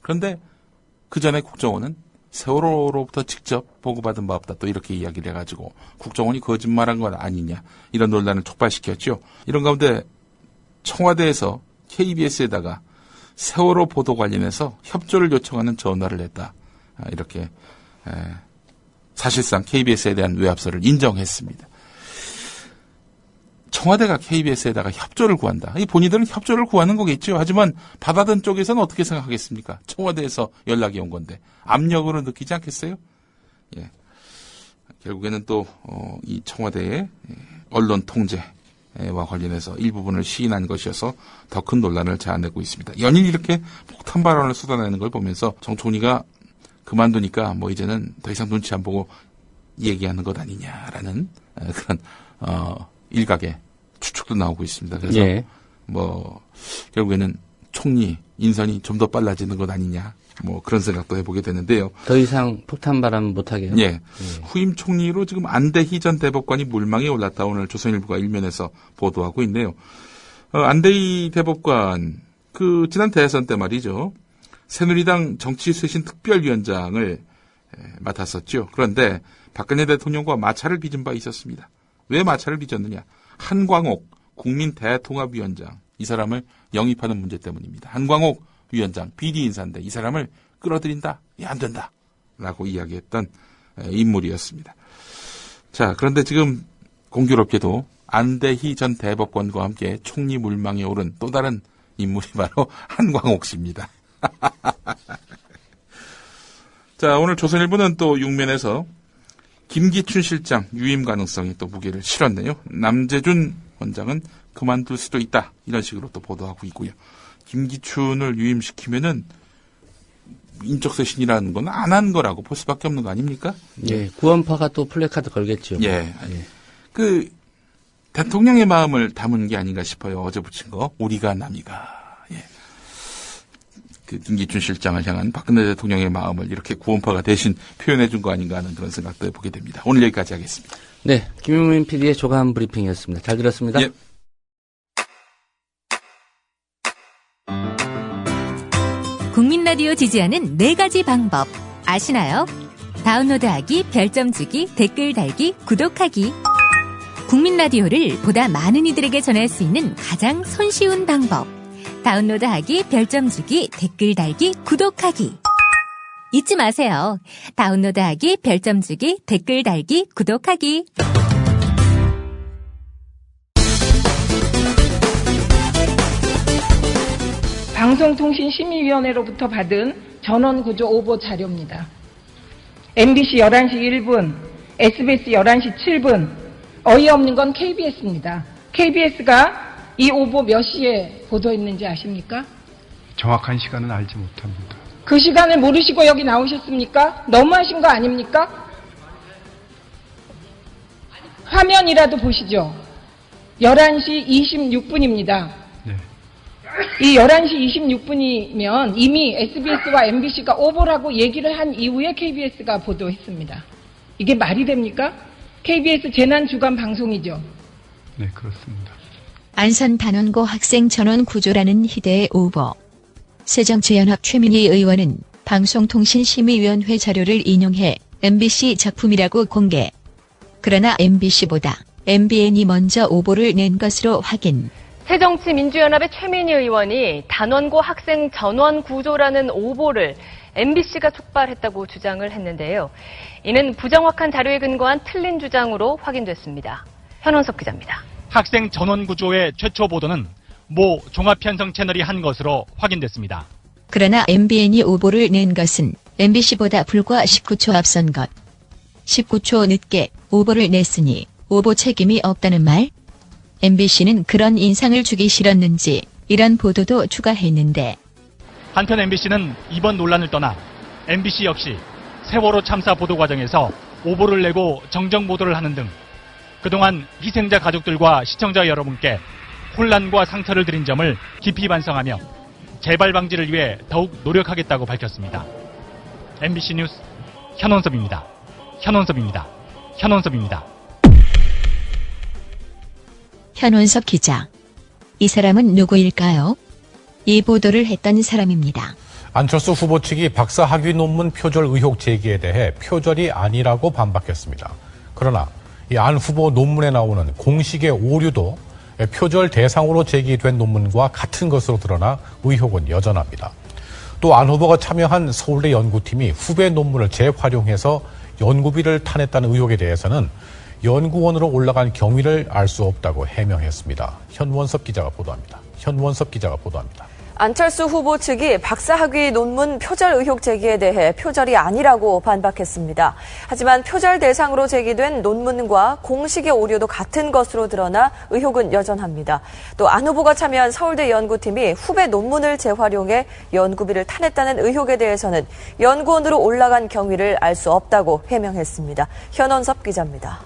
그런데 그 전에 국정원은 세월호로부터 직접 보고받은 바 없다. 또 이렇게 이야기를 해가지고 국정원이 거짓말한 건 아니냐. 이런 논란을 촉발시켰죠. 이런 가운데 청와대에서 KBS에다가 세월호 보도 관련해서 협조를 요청하는 전화를 했다. 이렇게 사실상 KBS에 대한 외압설을 인정했습니다. 청와대가 KBS에다가 협조를 구한다. 이 본인들은 협조를 구하는 거겠죠. 하지만 받아든 쪽에서는 어떻게 생각하겠습니까? 청와대에서 연락이 온 건데 압력으로 느끼지 않겠어요? 예. 결국에는 또 이 청와대의 언론 통제와 관련해서 일부분을 시인한 것이어서 더 큰 논란을 자아내고 있습니다. 연일 이렇게 폭탄 발언을 쏟아내는 걸 보면서 정 총리가 그만두니까 뭐 이제는 더 이상 눈치 안 보고 얘기하는 것 아니냐라는 그런 일각의 추측도 나오고 있습니다. 그래서 예. 뭐 결국에는 총리 인선이 좀 더 빨라지는 것 아니냐 뭐 그런 생각도 해보게 되는데요. 더 이상 폭탄 발언 못하게요? 예. 후임 총리로 지금 안대희 전 대법관이 물망에 올랐다 오늘 조선일보가 일면에서 보도하고 있네요. 안대희 대법관 그 지난 대선 때 말이죠. 새누리당 정치쇄신 특별위원장을 맡았었죠. 그런데 박근혜 대통령과 마찰을 빚은 바 있었습니다. 왜 마찰을 빚었느냐? 한광옥 국민대통합위원장 이 사람을 영입하는 문제 때문입니다. 한광옥 위원장 비리 인사인데 이 사람을 끌어들인다? 안 된다. 라고 이야기했던 인물이었습니다. 자, 그런데 지금 공교롭게도 안대희 전 대법관과 함께 총리 물망에 오른 또 다른 인물이 바로 한광옥 씨입니다. 자, 오늘 조선일보는 또 6면에서 김기춘 실장 유임 가능성이 또 무게를 실었네요. 남재준 원장은 그만둘 수도 있다. 이런 식으로 또 보도하고 있고요. 김기춘을 유임시키면은 인적쇄신이라는 건 안 한 거라고 볼 수밖에 없는 거 아닙니까? 예, 구원파가 또 플래카드 걸겠죠. 예. 그 대통령의 마음을 담은 게 아닌가 싶어요. 어제 붙인 거 우리가 남이가. 예. 그 김기춘 실장을 향한 박근혜 대통령의 마음을 이렇게 구원파가 대신 표현해 준 거 아닌가 하는 그런 생각도 해보게 됩니다. 오늘 여기까지 하겠습니다. 네, 김용민 PD의 조간 브리핑이었습니다. 잘 들었습니다. 예. 국민 라디오 지지하는 4가지 방법 아시나요? 다운로드하기, 별점 주기, 댓글 달기, 구독하기. 국민 라디오를 보다 많은 이들에게 전할 수 있는 가장 손쉬운 방법. 다운로드하기, 별점 주기, 댓글 달기, 구독하기. 잊지 마세요. 다운로드하기, 별점 주기, 댓글 달기, 구독하기. 방송통신심의위원회로부터 받은 전원구조 오보 자료입니다. MBC 11시 1분, SBS 11시 7분, 어이없는 건 KBS입니다. KBS가 이 오보 몇 시에 보도했는지 아십니까? 정확한 시간은 알지 못합니다. 그 시간을 모르시고 여기 나오셨습니까? 너무하신 거 아닙니까? 화면이라도 보시죠. 11시 26분입니다. 네. 이 11시 26분이면 이미 SBS와 MBC가 오보라고 얘기를 한 이후에 KBS가 보도했습니다. 이게 말이 됩니까? KBS 재난주간 방송이죠. 네, 그렇습니다. 안산 단원고 학생 전원 구조라는 희대의 오보. 새정치연합 최민희 의원은 방송통신심의위원회 자료를 인용해 MBC 작품이라고 공개. 그러나 MBC보다 MBN이 먼저 오보를 낸 것으로 확인. 새정치민주연합의 최민희 의원이 단원고 학생 전원 구조라는 오보를 MBC가 촉발했다고 주장을 했는데요. 이는 부정확한 자료에 근거한 틀린 주장으로 확인됐습니다. 현원석 기자입니다. 학생 전원 구조의 최초 보도는 모 종합편성 채널이 한 것으로 확인됐습니다. 그러나 MBN이 오보를 낸 것은 MBC보다 불과 19초 앞선 것. 19초 늦게 오보를 냈으니 오보 책임이 없다는 말? MBC는 그런 인상을 주기 싫었는지 이런 보도도 추가했는데. 한편 MBC는 이번 논란을 떠나 MBC 역시 세월호 참사 보도 과정에서 오보를 내고 정정 보도를 하는 등 그동안 희생자 가족들과 시청자 여러분께 혼란과 상처를 드린 점을 깊이 반성하며 재발 방지를 위해 더욱 노력하겠다고 밝혔습니다. MBC 뉴스 현원섭입니다. 현원섭 기자. 이 사람은 누구일까요? 이 보도를 했던 사람입니다. 안철수 후보 측이 박사 학위 논문 표절 의혹 제기에 대해 표절이 아니라고 반박했습니다. 그러나 이 안 후보 논문에 나오는 공식의 오류도 표절 대상으로 제기된 논문과 같은 것으로 드러나 의혹은 여전합니다. 또 안 후보가 참여한 서울대 연구팀이 후배 논문을 재활용해서 연구비를 타냈다는 의혹에 대해서는 연구원으로 올라간 경위를 알 수 없다고 해명했습니다. 현원섭 기자가 보도합니다. 안철수 후보 측이 박사학위 논문 표절 의혹 제기에 대해 표절이 아니라고 반박했습니다. 하지만 표절 대상으로 제기된 논문과 공식의 오류도 같은 것으로 드러나 의혹은 여전합니다. 또 안 후보가 참여한 서울대 연구팀이 후배 논문을 재활용해 연구비를 타냈다는 의혹에 대해서는 연구원으로 올라간 경위를 알 수 없다고 해명했습니다. 현원섭 기자입니다.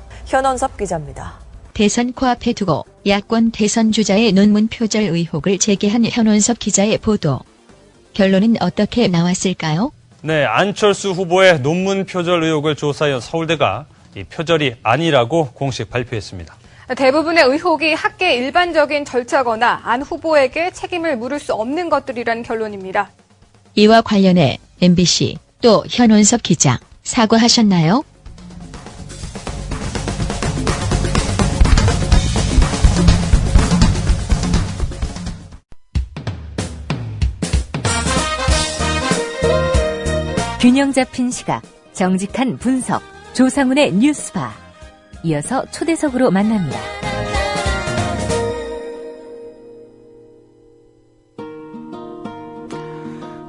대선 코앞에 두고 야권 대선 주자의 논문 표절 의혹을 제기한 현원섭 기자의 보도. 결론은 어떻게 나왔을까요? 네, 안철수 후보의 논문 표절 의혹을 조사한 서울대가 이 표절이 아니라고 공식 발표했습니다. 대부분의 의혹이 학계 일반적인 절차거나 안 후보에게 책임을 물을 수 없는 것들이라는 결론입니다. 이와 관련해 MBC 또 현원섭 기자 사과하셨나요? 균형 잡힌 시각, 정직한 분석, 조상훈의 뉴스바. 이어서 초대석으로 만납니다.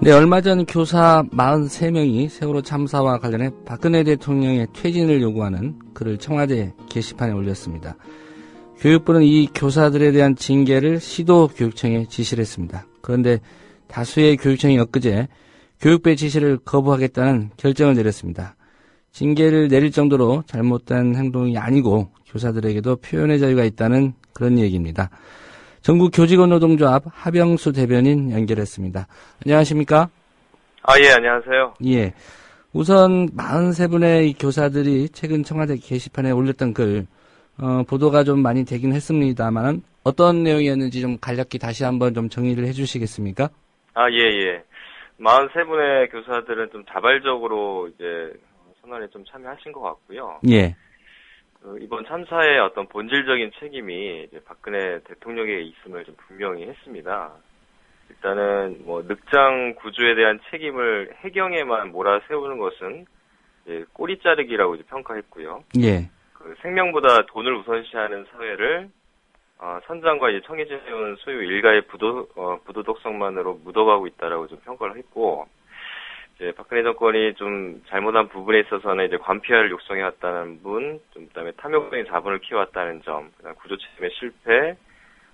네, 얼마 전 교사 43명이 세월호 참사와 관련해 박근혜 대통령의 퇴진을 요구하는 글을 청와대 게시판에 올렸습니다. 교육부는 이 교사들에 대한 징계를 시도교육청에 지시를 했습니다. 그런데 다수의 교육청이 엊그제 교육부의 지시를 거부하겠다는 결정을 내렸습니다. 징계를 내릴 정도로 잘못된 행동이 아니고 교사들에게도 표현의 자유가 있다는 그런 얘기입니다. 전국교직원노동조합 하병수 대변인 연결했습니다. 안녕하십니까? 예, 안녕하세요. 예. 우선 43분의 교사들이 최근 청와대 게시판에 올렸던 글, 보도가 좀 많이 되긴 했습니다만 어떤 내용이었는지 좀 간략히 다시 한번 좀 정리를 해주시겠습니까? 예. 43분의 교사들은 좀 자발적으로 이제 선언에 좀 참여하신 것 같고요. 예. 이번 참사의 어떤 본질적인 책임이 이제 박근혜 대통령에게 있음을 좀 분명히 했습니다. 일단은 뭐 늑장 구조에 대한 책임을 해경에만 몰아세우는 것은 이제 꼬리 자르기라고 이제 평가했고요. 예. 그 생명보다 돈을 우선시하는 사회를 선장과 이제 청해지는 소유 일가의 부도덕성만으로 묻어가고 있다라고 좀 평가를 했고, 이제 박근혜 정권이 좀 잘못한 부분에 있어서는 이제 관피아를 육성해왔다는 분, 좀 그다음에 탐욕적인 자본을 키워왔다는 점, 그다음 구조 책임의 실패,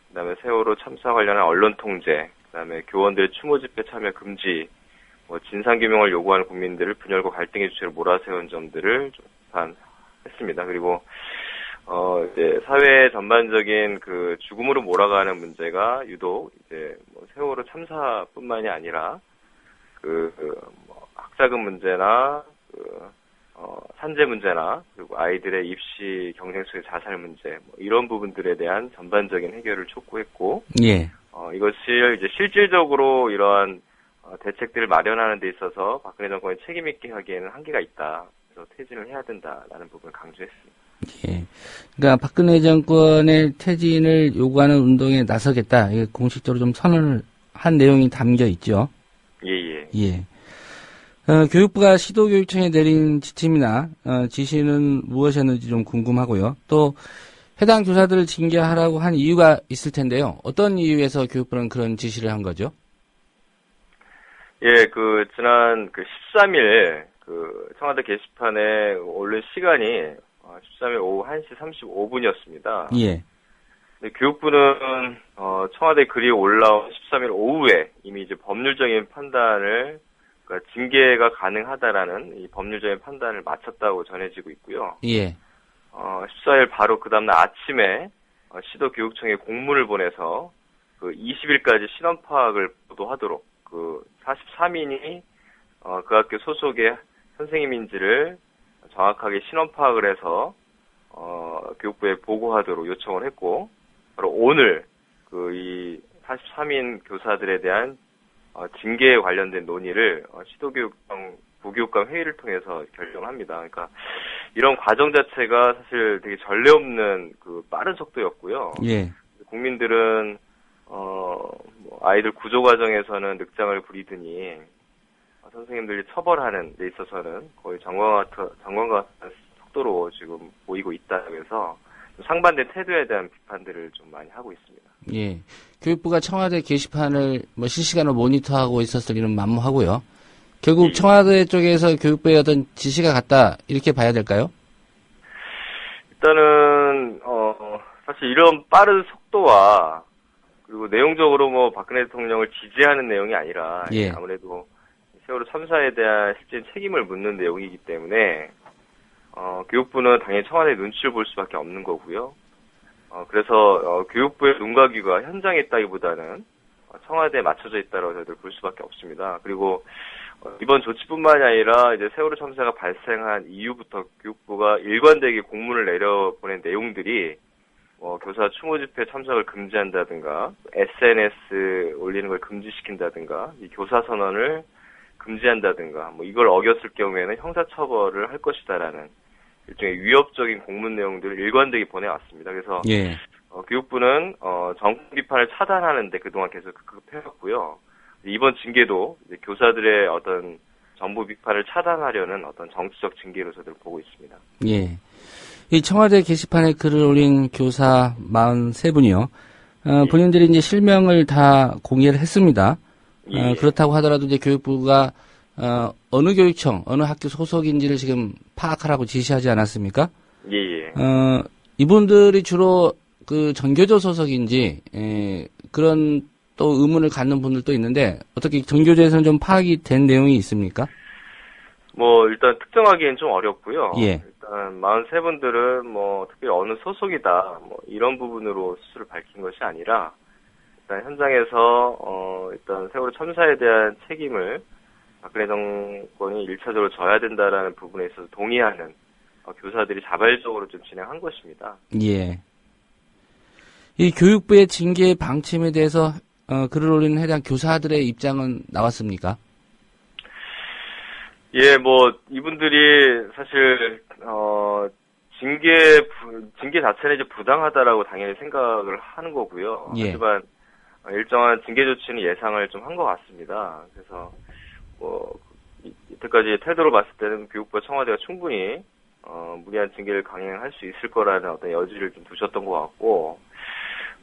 그다음에 세월호 참사 관련한 언론 통제, 그다음에 교원들의 추모 집회 참여 금지, 뭐 진상 규명을 요구하는 국민들을 분열과 갈등의 주체로 몰아세운 점들을 좀 비판했습니다. 그리고 이제 사회 전반적인 그 죽음으로 몰아가는 문제가 유독 이제 뭐 세월호 참사뿐만이 아니라 뭐 학자금 문제나 산재 문제나 그리고 아이들의 입시 경쟁 속의 자살 문제 뭐 이런 부분들에 대한 전반적인 해결을 촉구했고, 예. 이것을 이제 실질적으로 이러한 대책들을 마련하는 데 있어서 박근혜 정권이 책임 있게 하기에는 한계가 있다. 그래서 퇴진을 해야 된다라는 부분을 강조했습니다. 예. 그러니까 박근혜 정권의 퇴진을 요구하는 운동에 나서겠다. 이게 공식적으로 좀 선언을 한 내용이 담겨 있죠. 예. 교육부가 시도교육청에 내린 지침이나 지시는 무엇이었는지 좀 궁금하고요. 또 해당 교사들을 징계하라고 한 이유가 있을 텐데요. 어떤 이유에서 교육부는 그런 지시를 한 거죠? 예, 지난 13일 청와대 게시판에 올린 시간이 13일 오후 1시 35분이었습니다. 예. 교육부는 청와대 글이 올라온 13일 오후에 이미 이제 법률적인 판단을, 그러니까 징계가 가능하다라는 이 법률적인 판단을 마쳤다고 전해지고 있고요. 예. 14일 바로 그 다음날 아침에 시도교육청에 공문을 보내서 20일까지 신원 파악을 보도하도록 43인이 그 학교 소속의 선생님인지를 정확하게 신원 파악을 해서 교육부에 보고하도록 요청을 했고, 바로 오늘 이 43인 교사들에 대한 징계에 관련된 논의를 시도교육청 부교육감 회의를 통해서 결정합니다. 그러니까 이런 과정 자체가 사실 되게 전례 없는 빠른 속도였고요. 예. 국민들은 아이들 구조 과정에서는 늑장을 부리더니 선생님들이 처벌하는 데 있어서는 거의 전광과 같은 속도로 지금 보이고 있다고 해서 상반된 태도에 대한 비판들을 좀 많이 하고 있습니다. 예. 교육부가 청와대 게시판을 실시간으로 모니터하고 있었을 일은 만무하고요. 결국 청와대 쪽에서 교육부에 어떤 지시가 갔다 이렇게 봐야 될까요? 일단은 사실 이런 빠른 속도와 그리고 내용적으로 박근혜 대통령을 지지하는 내용이 아니라 예. 아무래도 세월호 참사에 대한 실제 책임을 묻는 내용이기 때문에 교육부는 당연히 청와대의 눈치를 볼 수밖에 없는 거고요. 그래서 교육부의 눈과 귀가 현장에 있다기보다는 청와대에 맞춰져 있다고 저희들 볼 수밖에 없습니다. 그리고 이번 조치뿐만이 아니라 이제 세월호 참사가 발생한 이후부터 교육부가 일관되게 공문을 내려보낸 내용들이 교사 추모 집회 참석을 금지한다든가 SNS 올리는 걸 금지시킨다든가 이 교사 선언을 금지한다든가 이걸 어겼을 경우에는 형사처벌을 할 것이다라는 일종의 위협적인 공문 내용들을 일관되게 보내왔습니다. 그래서 예. 교육부는 정권 비판을 차단하는데 그동안 계속 급급해왔고요. 이번 징계도 이제 교사들의 어떤 정부 비판을 차단하려는 어떤 정치적 징계로 저들 보고 있습니다. 예. 이 청와대 게시판에 글을 올린 교사 43분이요. 본인들이 이제 실명을 다 공개를 했습니다. 예. 그렇다고 하더라도 이제 교육부가 어느 교육청, 어느 학교 소속인지를 지금 파악하라고 지시하지 않았습니까? 예. 이분들이 주로 그 전교조 소속인지 그런 또 의문을 갖는 분들도 있는데 어떻게 전교조에서는 좀 파악이 된 내용이 있습니까? 일단 특정하기엔 좀 어렵고요. 예. 일단 43분들은 특별히 어느 소속이다 이런 부분으로 스스로 밝힌 것이 아니라 일단 현장에서 일단 세월호 참사에 대한 책임을 박근혜 정권이 1차적으로 져야 된다라는 부분에 있어서 동의하는 교사들이 자발적으로 좀 진행한 것입니다. 예. 이 교육부의 징계 방침에 대해서 글을 올리는 해당 교사들의 입장은 나왔습니까? 예, 이분들이 사실 징계 자체는 이제 부당하다라고 당연히 생각을 하는 거고요. 예. 하지만 일정한 징계 조치는 예상을 좀 한 것 같습니다. 그래서 이때까지 태도로 봤을 때는 교육부와 청와대가 충분히 무리한 징계를 강행할 수 있을 거라는 어떤 여지를 좀 두셨던 것 같고,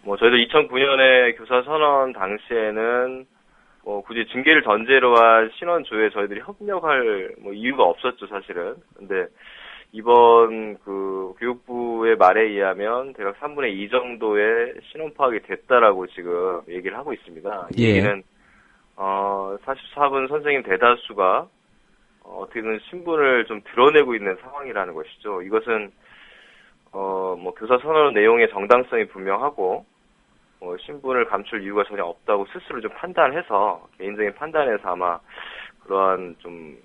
저희도 2009년에 교사 선언 당시에는 굳이 징계를 전제로 한 신원조에 저희들이 협력할 이유가 없었죠, 사실은. 근데 이번 교육부의 말에 의하면 대략 3분의 2 정도의 신원 파악이 됐다라고 지금 얘기를 하고 있습니다. 이 얘기는 44분 선생님 대다수가 어떻게든 신분을 좀 드러내고 있는 상황이라는 것이죠. 이것은 교사 선언 내용의 정당성이 분명하고 신분을 감출 이유가 전혀 없다고 스스로 좀 판단해서 개인적인 판단에서 아마 그러한 좀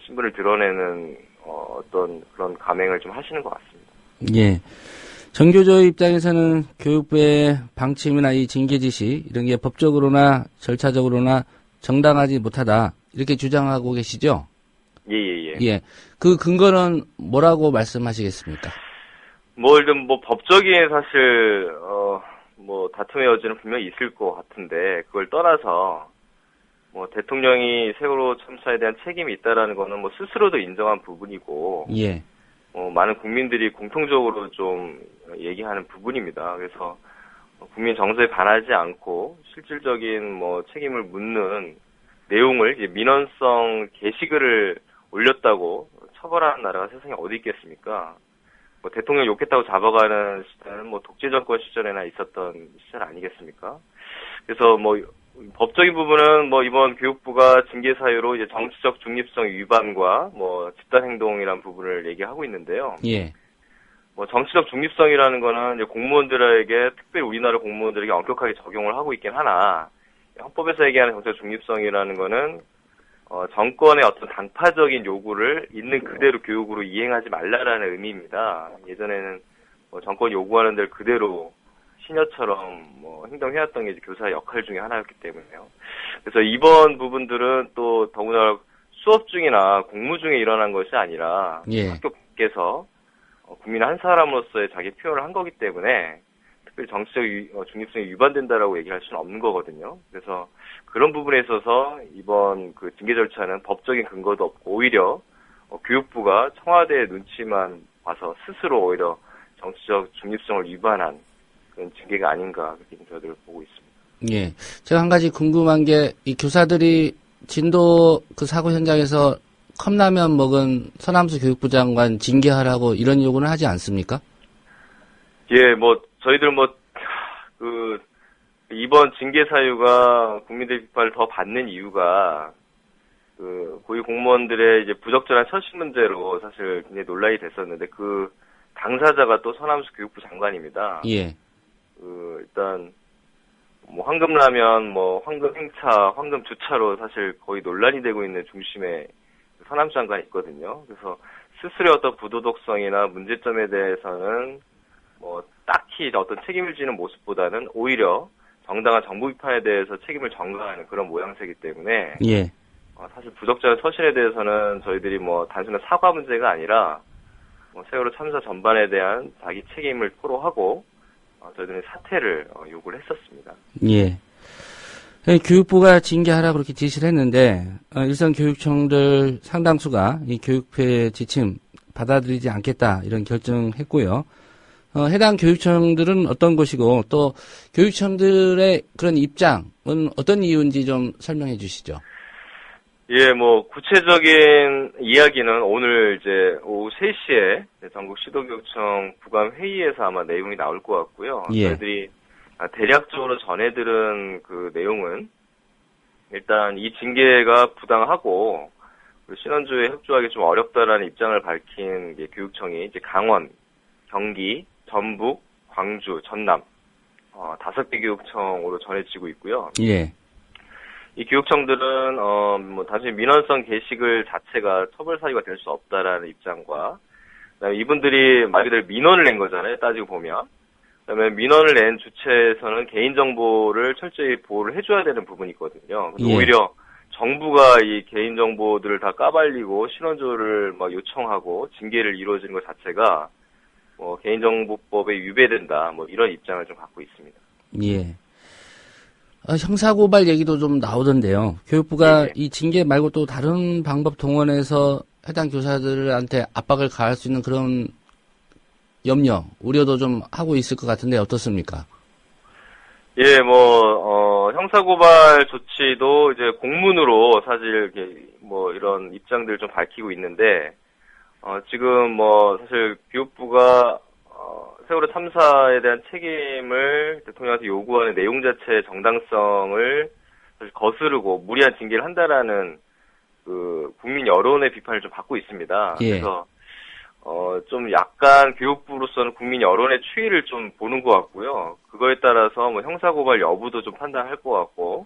신분을 드러내는 어떤 그런 감행을 좀 하시는 것 같습니다. 예. 전교조 입장에서는 교육부의 방침이나 이 징계 지시 이런 게 법적으로나 절차적으로나 정당하지 못하다 이렇게 주장하고 계시죠? 예. 그 근거는 뭐라고 말씀하시겠습니까? 일단 법적인 사실 다툼의 여지는 분명히 있을 것 같은데 그걸 떠나서 대통령이 세월호 참사에 대한 책임이 있다라는 거는 스스로도 인정한 부분이고 예. 많은 국민들이 공통적으로 좀 얘기하는 부분입니다. 그래서 국민 정서에 반하지 않고 실질적인 책임을 묻는 내용을 이제 민원성 게시글을 올렸다고 처벌하는 나라가 세상에 어디 있겠습니까? 대통령 욕했다고 잡아가는 시절은 독재 정권 시절에나 있었던 시절 아니겠습니까? 그래서 법적인 부분은 이번 교육부가 징계 사유로 이제 정치적 중립성 위반과 집단 행동이라는 부분을 얘기하고 있는데요. 예. 정치적 중립성이라는 거는 이제 공무원들에게 특별히 우리나라 공무원들에게 엄격하게 적용을 하고 있긴 하나 헌법에서 얘기하는 정치적 중립성이라는 거는 정권의 어떤 단파적인 요구를 있는 그대로 교육으로 이행하지 말라라는 의미입니다. 예전에는 정권이 요구하는 대로 그대로 시녀처럼 행동해왔던 게 이제 교사의 역할 중에 하나였기 때문에요. 그래서 이번 부분들은 또 더구나 수업 중이나 공무 중에 일어난 것이 아니라 학교 밖에서 국민 한 사람으로서의 자기 표현을 한 거기 때문에 특별히 정치적 중립성이 위반된다라고 얘기할 수는 없는 거거든요. 그래서 그런 부분에 있어서 이번 징계 절차는 법적인 근거도 없고 오히려 교육부가 청와대의 눈치만 봐서 스스로 오히려 정치적 중립성을 위반한 그런 징계가 아닌가 그렇게 저희들 보고 있습니다. 예. 제가 한 가지 궁금한 게 이 교사들이 진도 그 사고 현장에서 컵라면 먹은 서남수 교육부 장관 징계하라고 이런 요구는 하지 않습니까? 예, 뭐 저희들 이번 징계 사유가 국민들 비판을 더 받는 이유가 고위 공무원들의 이제 부적절한 처신 문제로 사실 굉장히 논란이 됐었는데 그 당사자가 또 서남수 교육부 장관입니다. 예. 일단 뭐 황금라면, 뭐 황금 행차, 황금 주차로 사실 거의 논란이 되고 있는 중심에 서남수 장관이 있거든요. 그래서 스스로의 어떤 부도덕성이나 문제점에 대해서는 뭐 딱히 어떤 책임을 지는 모습보다는 오히려 정당한 정부 비판에 대해서 책임을 전가하는 그런 모양새이기 때문에 예. 사실 부적절한 처신에 대해서는 저희들이 뭐 단순한 사과 문제가 아니라 뭐 세월호 참사 전반에 대한 자기 책임을 토로하고 저희들은 사퇴를 요구를 했었습니다. 예. 교육부가 징계하라 그렇게 지시를 했는데 일선 교육청들 상당수가 이 교육부의 지침 받아들이지 않겠다 이런 결정했고요. 해당 교육청들은 어떤 것이고 또 교육청들의 그런 입장은 어떤 이유인지 좀 설명해 주시죠. 예, 뭐 구체적인 이야기는 오늘 이제 오후 3시에 전국 시도교육청 부감 회의에서 아마 내용이 나올 것 같고요. 예. 저희들이 대략적으로 전해들은 그 내용은 일단 이 징계가 부당하고 신원조에 협조하기 좀 어렵다라는 입장을 밝힌 교육청이 이제 강원, 경기, 전북, 광주, 전남 5개 교육청으로 전해지고 있고요. 예. 이 교육청들은 뭐 단순히 민원성 게시글 자체가 처벌 사유가 될 수 없다라는 입장과 그다음에 이분들이 말 그대로 민원을 낸 거잖아요. 따지고 보면. 그다음에 민원을 낸 주체에서는 개인정보를 철저히 보호를 해줘야 되는 부분이 있거든요. 예. 오히려 정부가 이 개인정보들을 다 까발리고 신원조를 막 요청하고 징계를 이루어지는 것 자체가 뭐 개인정보법에 위배된다. 뭐 이런 입장을 좀 갖고 있습니다. 예. 형사고발 얘기도 좀 나오던데요. 교육부가 네. 이 징계 말고 또 다른 방법 동원해서 해당 교사들한테 압박을 가할 수 있는 그런 염려, 우려도 좀 하고 있을 것 같은데 어떻습니까? 예, 뭐 형사고발 조치도 이제 공문으로 사실 이렇게 뭐 이런 입장들을 좀 밝히고 있는데 지금 뭐 사실 교육부가 세월호 참사에 대한 책임을 대통령한테 요구하는 내용 자체의 정당성을 사실 거스르고 무리한 징계를 한다라는 그 국민 여론의 비판을 좀 받고 있습니다. 예. 그래서 좀 약간 교육부로서는 국민 여론의 추이를 좀 보는 것 같고요. 그거에 따라서 뭐 형사고발 여부도 좀 판단할 것 같고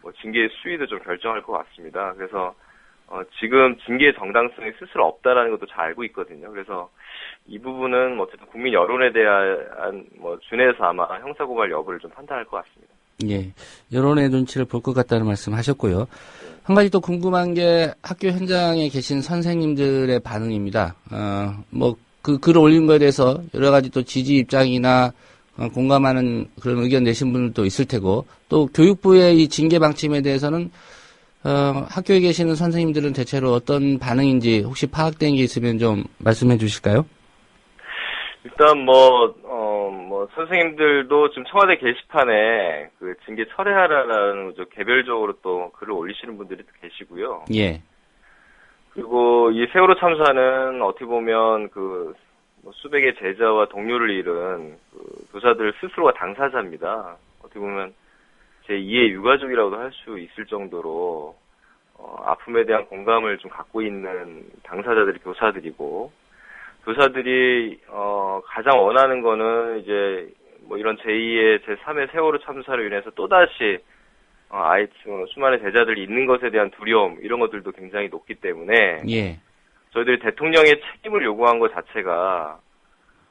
뭐 징계의 수위도 좀 결정할 것 같습니다. 그래서 지금 징계의 정당성이 스스로 없다라는 것도 잘 알고 있거든요. 그래서 이 부분은 어쨌든 국민 여론에 대한 뭐 준해서 아마 형사고발 여부를 좀 판단할 것 같습니다. 예. 여론의 눈치를 볼 것 같다는 말씀 하셨고요. 한 가지 또 궁금한 게 학교 현장에 계신 선생님들의 반응입니다. 뭐 그 글을 올린 거에 대해서 여러 가지 또 지지 입장이나 공감하는 그런 의견 내신 분들도 있을 테고 또 교육부의 이 징계 방침에 대해서는 학교에 계시는 선생님들은 대체로 어떤 반응인지 혹시 파악된 게 있으면 좀 말씀해 주실까요? 일단 선생님들도 지금 청와대 게시판에 그 징계 철회하라는 개별적으로 또 글을 올리시는 분들이 또 계시고요. 예. 그리고 이 세월호 참사는 어떻게 보면 수백의 제자와 동료를 잃은 교사들 스스로가 당사자입니다. 어떻게 보면 제2의 유가족이라고도 할 수 있을 정도로 아픔에 대한 공감을 좀 갖고 있는 당사자들이 교사들이고 교사들이 가장 원하는 거는 이제 뭐 이런 제2의 제3의 세월호 참사로 인해서 또다시 수많은 제자들이 있는 것에 대한 두려움 이런 것들도 굉장히 높기 때문에 예. 저희들이 대통령의 책임을 요구한 것 자체가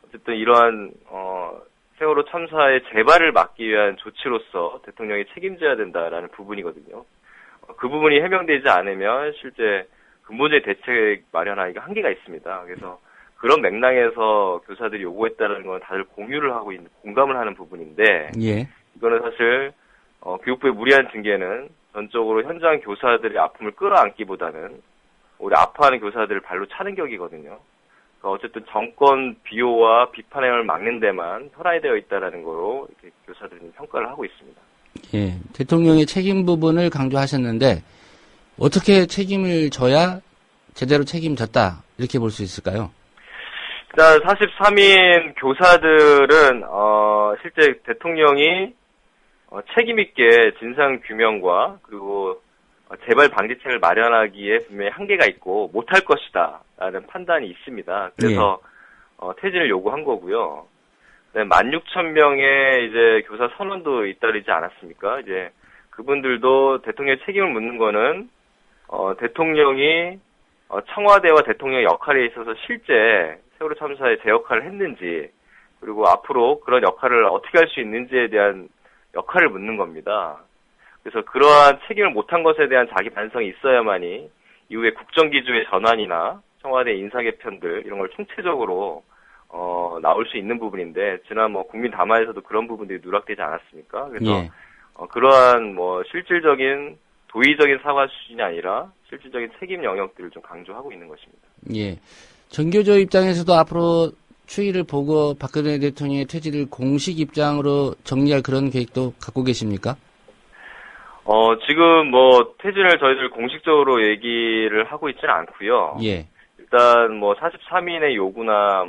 어쨌든 이러한 세월호 참사의 재발을 막기 위한 조치로서 대통령이 책임져야 된다라는 부분이거든요. 그 부분이 해명되지 않으면 실제 근본적인 대책 마련하기가 한계가 있습니다. 그래서 그런 맥락에서 교사들이 요구했다는 건 다들 공유를 하고 있는, 공감을 하는 부분인데, 예. 이거는 사실, 교육부의 무리한 징계는 전적으로 현장 교사들의 아픔을 끌어안기보다는, 우리 아파하는 교사들을 발로 차는 격이거든요. 어쨌든 정권 비호와 비판을 막는 데만 혈안되어 있다라는 거로 이렇게 교사들은 평가를 하고 있습니다. 예, 대통령의 책임 부분을 강조하셨는데 어떻게 책임을 져야 제대로 책임졌다 이렇게 볼 수 있을까요? 일단 43인 교사들은 실제 대통령이 책임 있게 진상 규명과 그리고 재발 방지책을 마련하기에 분명히 한계가 있고 못할 것이다라는 판단이 있습니다. 그래서 퇴진을 요구한 거고요. 16,000명의 이제 교사 선언도 잇따르지 않았습니까? 이제 그분들도 대통령의 책임을 묻는 거는 대통령이 청와대와 대통령의 역할에 있어서 실제 세월호 참사에 제 역할을 했는지 그리고 앞으로 그런 역할을 어떻게 할 수 있는지에 대한 역할을 묻는 겁니다. 그래서 그러한 책임을 못한 것에 대한 자기 반성이 있어야만이 이후에 국정기조의 전환이나 청와대 인사 개편들 이런 걸 총체적으로 나올 수 있는 부분인데 지난 국민 담화에서도 그런 부분들이 누락되지 않았습니까? 그래서 그러한 실질적인 도의적인 사과 수준이 아니라 실질적인 책임 영역들을 좀 강조하고 있는 것입니다. 예, 전교조 입장에서도 앞으로 추이를 보고 박근혜 대통령의 퇴진을 공식 입장으로 정리할 그런 계획도 갖고 계십니까? 지금 퇴진을 저희들 공식적으로 얘기를 하고 있지는 않고요. 예. 일단 43인의 요구나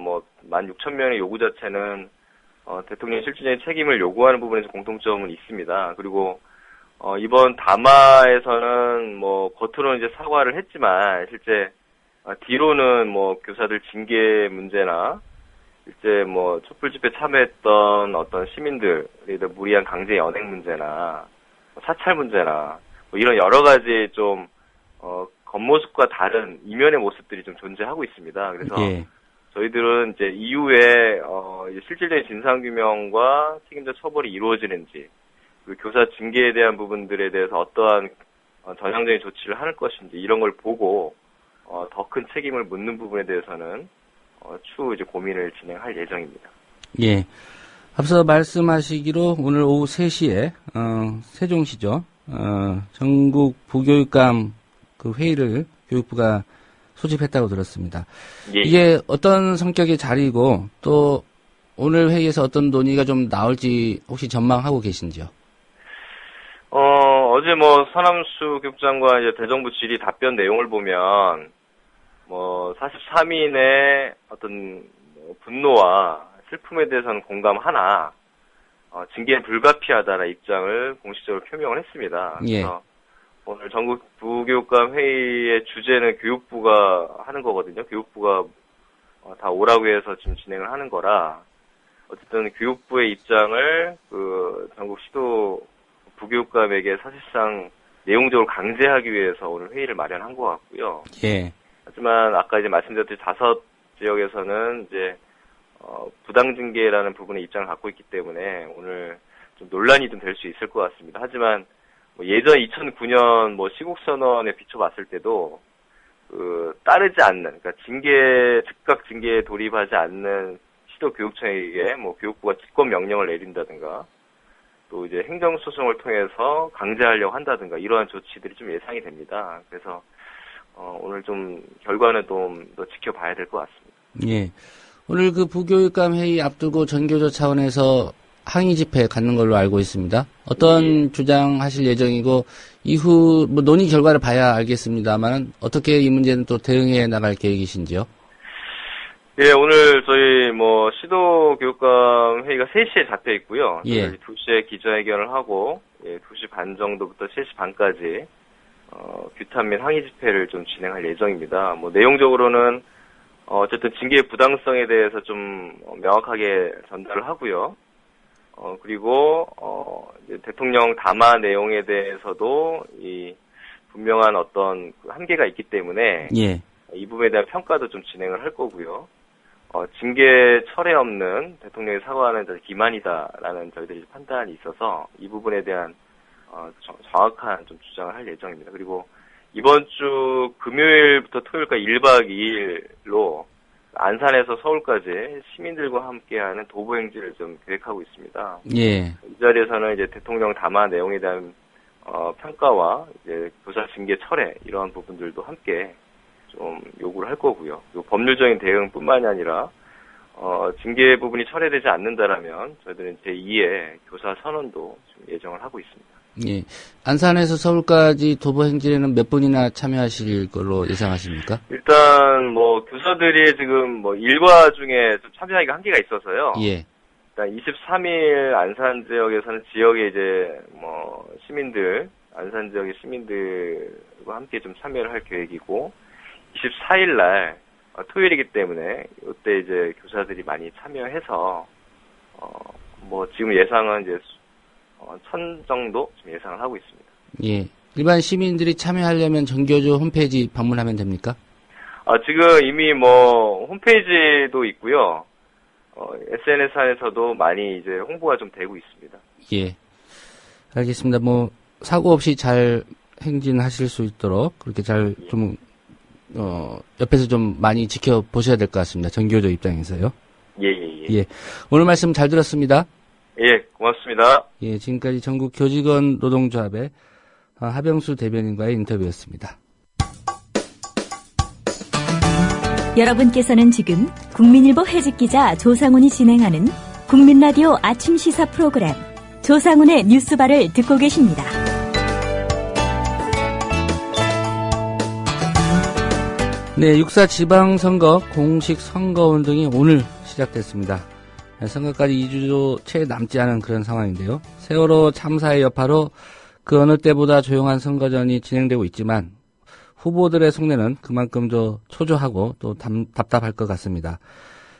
16,000명의 요구 자체는 대통령 실질적인 책임을 요구하는 부분에서 공통점은 있습니다. 그리고 이번 담화에서는 겉으로는 이제 사과를 했지만 실제 뒤로는 교사들 징계 문제나 실제 촛불 집회 참여했던 어떤 시민들에 대한 무리한 강제 연행 문제나 사찰 문제나 이런 여러 가지 좀 겉모습과 다른 이면의 모습들이 좀 존재하고 있습니다. 그래서 저희들은 이제 이후에 실질적인 진상규명과 책임자 처벌이 이루어지는지 그리고 교사 징계에 대한 부분들에 대해서 어떠한 전향적인 조치를 할 것인지 이런 걸 보고 더 큰 책임을 묻는 부분에 대해서는 추후 이제 고민을 진행할 예정입니다. 예. 앞서 말씀하시기로 오늘 오후 3시에 세종시죠. 전국 부교육감 그 회의를 교육부가 소집했다고 들었습니다. 예. 이게 어떤 성격의 자리이고 또 오늘 회의에서 어떤 논의가 좀 나올지 혹시 전망하고 계신지요? 어제 서남수 교육장과 이제 대정부 질의 답변 내용을 보면 43인의 어떤 분노와 슬픔에 대해서는 공감하나 징계는 불가피하다는 입장을 공식적으로 표명을 했습니다. 그래서 오늘 전국 부교육감 회의의 주제는 교육부가 하는 거거든요. 교육부가 다 오라고 해서 지금 진행을 하는 거라 어쨌든 교육부의 입장을 그 전국 시도 부교육감에게 사실상 내용적으로 강제하기 위해서 오늘 회의를 마련한 것 같고요. 예. 하지만 아까 이제 말씀드렸듯이 5 지역에서는 이제 부당징계라는 부분의 입장을 갖고 있기 때문에 오늘 좀 논란이 좀 될 수 있을 것 같습니다. 하지만 예전 2009년 시국선언에 비춰봤을 때도 따르지 않는, 그러니까 즉각 징계에 돌입하지 않는 시도교육청에게 교육부가 직권 명령을 내린다든가 또 이제 행정소송을 통해서 강제하려고 한다든가 이러한 조치들이 좀 예상이 됩니다. 그래서 오늘 좀 결과는 좀 더 지켜봐야 될 것 같습니다. 예. 오늘 그 부교육감 회의 앞두고 전교조 차원에서 항의 집회 갖는 걸로 알고 있습니다. 어떤 주장하실 예정이고 이후 논의 결과를 봐야 알겠습니다만 어떻게 이 문제는 또 대응해 나갈 계획이신지요? 예, 오늘 저희 시도교육감 회의가 3시에 잡혀 있고요. 예. 2시에 기자회견을 하고 2시 반 정도부터 3시 반까지 규탄 및 항의 집회를 좀 진행할 예정입니다. 내용적으로는 어쨌든 징계의 부당성에 대해서 좀 명확하게 전달을 하고요. 그리고 이제 대통령 담화 내용에 대해서도 이 분명한 어떤 한계가 있기 때문에 이 부분에 대한 평가도 좀 진행을 할 거고요. 징계 철회 없는 대통령의 사과는 기만이다라는 저희들이 판단이 있어서 이 부분에 대한 정확한 좀 주장을 할 예정입니다. 그리고 이번 주 금요일부터 토요일까지 1박 2일로 안산에서 서울까지 시민들과 함께하는 도보행진을 좀 계획하고 있습니다. 예. 이 자리에서는 이제 대통령 담화 내용에 대한 평가와 이제 교사 징계 철회 이러한 부분들도 함께 좀 요구를 할 거고요. 요 법률적인 대응뿐만이 아니라 징계 부분이 철회되지 않는다라면 저희들은 제2의 교사 선언도 좀 예정을 하고 있습니다. 예. 안산에서 서울까지 도보 행진에는 몇 분이나 참여하실 걸로 예상하십니까? 일단 뭐 교사들이 지금 뭐 일과 중에 좀 참여하기가 한계가 있어서요. 예. 일단 23일 안산 지역에서는 지역의 이제 뭐 시민들, 안산 지역의 시민들과 함께 좀 참여를 할 계획이고 24일 날 토요일이기 때문에 이때 이제 교사들이 많이 참여해서 뭐 지금 예상은 이제 1,000 정도 지금 예상을 하고 있습니다. 예. 일반 시민들이 참여하려면 정교조 홈페이지 방문하면 됩니까? 지금 이미 뭐 홈페이지도 있고요. SNS상에서도 많이 이제 홍보가 좀 되고 있습니다. 예. 알겠습니다. 뭐 사고 없이 잘 행진하실 수 있도록 그렇게 잘 좀 옆에서 좀 많이 지켜보셔야 될 것 같습니다. 정교조 입장에서요. 예. 오늘 말씀 잘 들었습니다. 예, 고맙습니다. 예, 지금까지 전국 교직원 노동조합의 하병수 대변인과의 인터뷰였습니다. 여러분께서는 지금 국민일보 해직기자 조상훈이 진행하는 국민라디오 아침 시사 프로그램 조상훈의 뉴스바를 듣고 계십니다. 네, 6.4 지방선거 공식 선거운동이 오늘 시작됐습니다. 선거까지 2주 채 남지 않은 그런 상황인데요. 세월호 참사의 여파로 그 어느 때보다 조용한 선거전이 진행되고 있지만 후보들의 속내는 그만큼 더 초조하고 또 답답할 것 같습니다.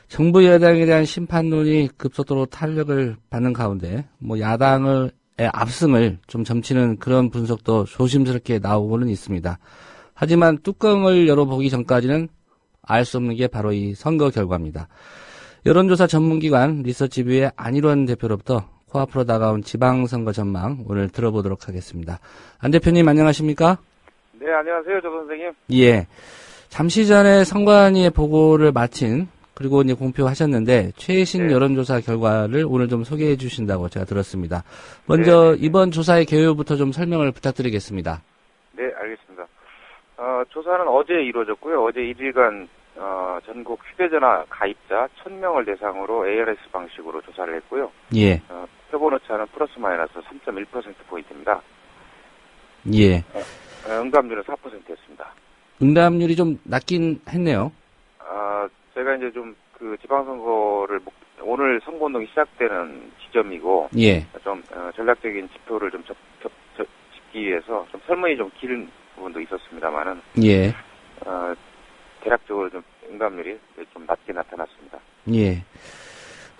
정부 여당에 대한 심판론이 급속도로 탄력을 받는 가운데 뭐 야당의 압승을 좀 점치는 그런 분석도 조심스럽게 나오고는 있습니다. 하지만 뚜껑을 열어보기 전까지는 알 수 없는 게 바로 이 선거 결과입니다. 여론조사 전문기관 리서치뷰의 안일원 대표로부터 코앞으로 다가온 지방선거 전망 오늘 들어보도록 하겠습니다. 안 대표님 안녕하십니까? 네, 안녕하세요. 조 선생님. 예. 잠시 전에 선관위의 보고를 마친 그리고 이제 공표하셨는데 최신 여론조사 결과를 오늘 좀 소개해 주신다고 제가 들었습니다. 먼저 이번 조사의 개요부터 좀 설명을 부탁드리겠습니다. 네, 알겠습니다. 조사는 어제 이루어졌고요. 어제 1일간 전국 휴대전화 가입자 1,000명을 대상으로 ARS 방식으로 조사를 했고요. 예. 표본 오차는 플러스 마이너스 3.1%포인트입니다. 예. 응답률은 4%였습니다. 응답률이 좀 낮긴 했네요. 제가 이제 좀 그 지방선거를 오늘 선거운동이 시작되는 지점이고, 예. 좀 전략적인 지표를 좀 짚기 위해서 좀 설문이 좀 긴 부분도 있었습니다만은, 예. 대략적으로 좀 응답률이 좀 낮게 나타났습니다. 예.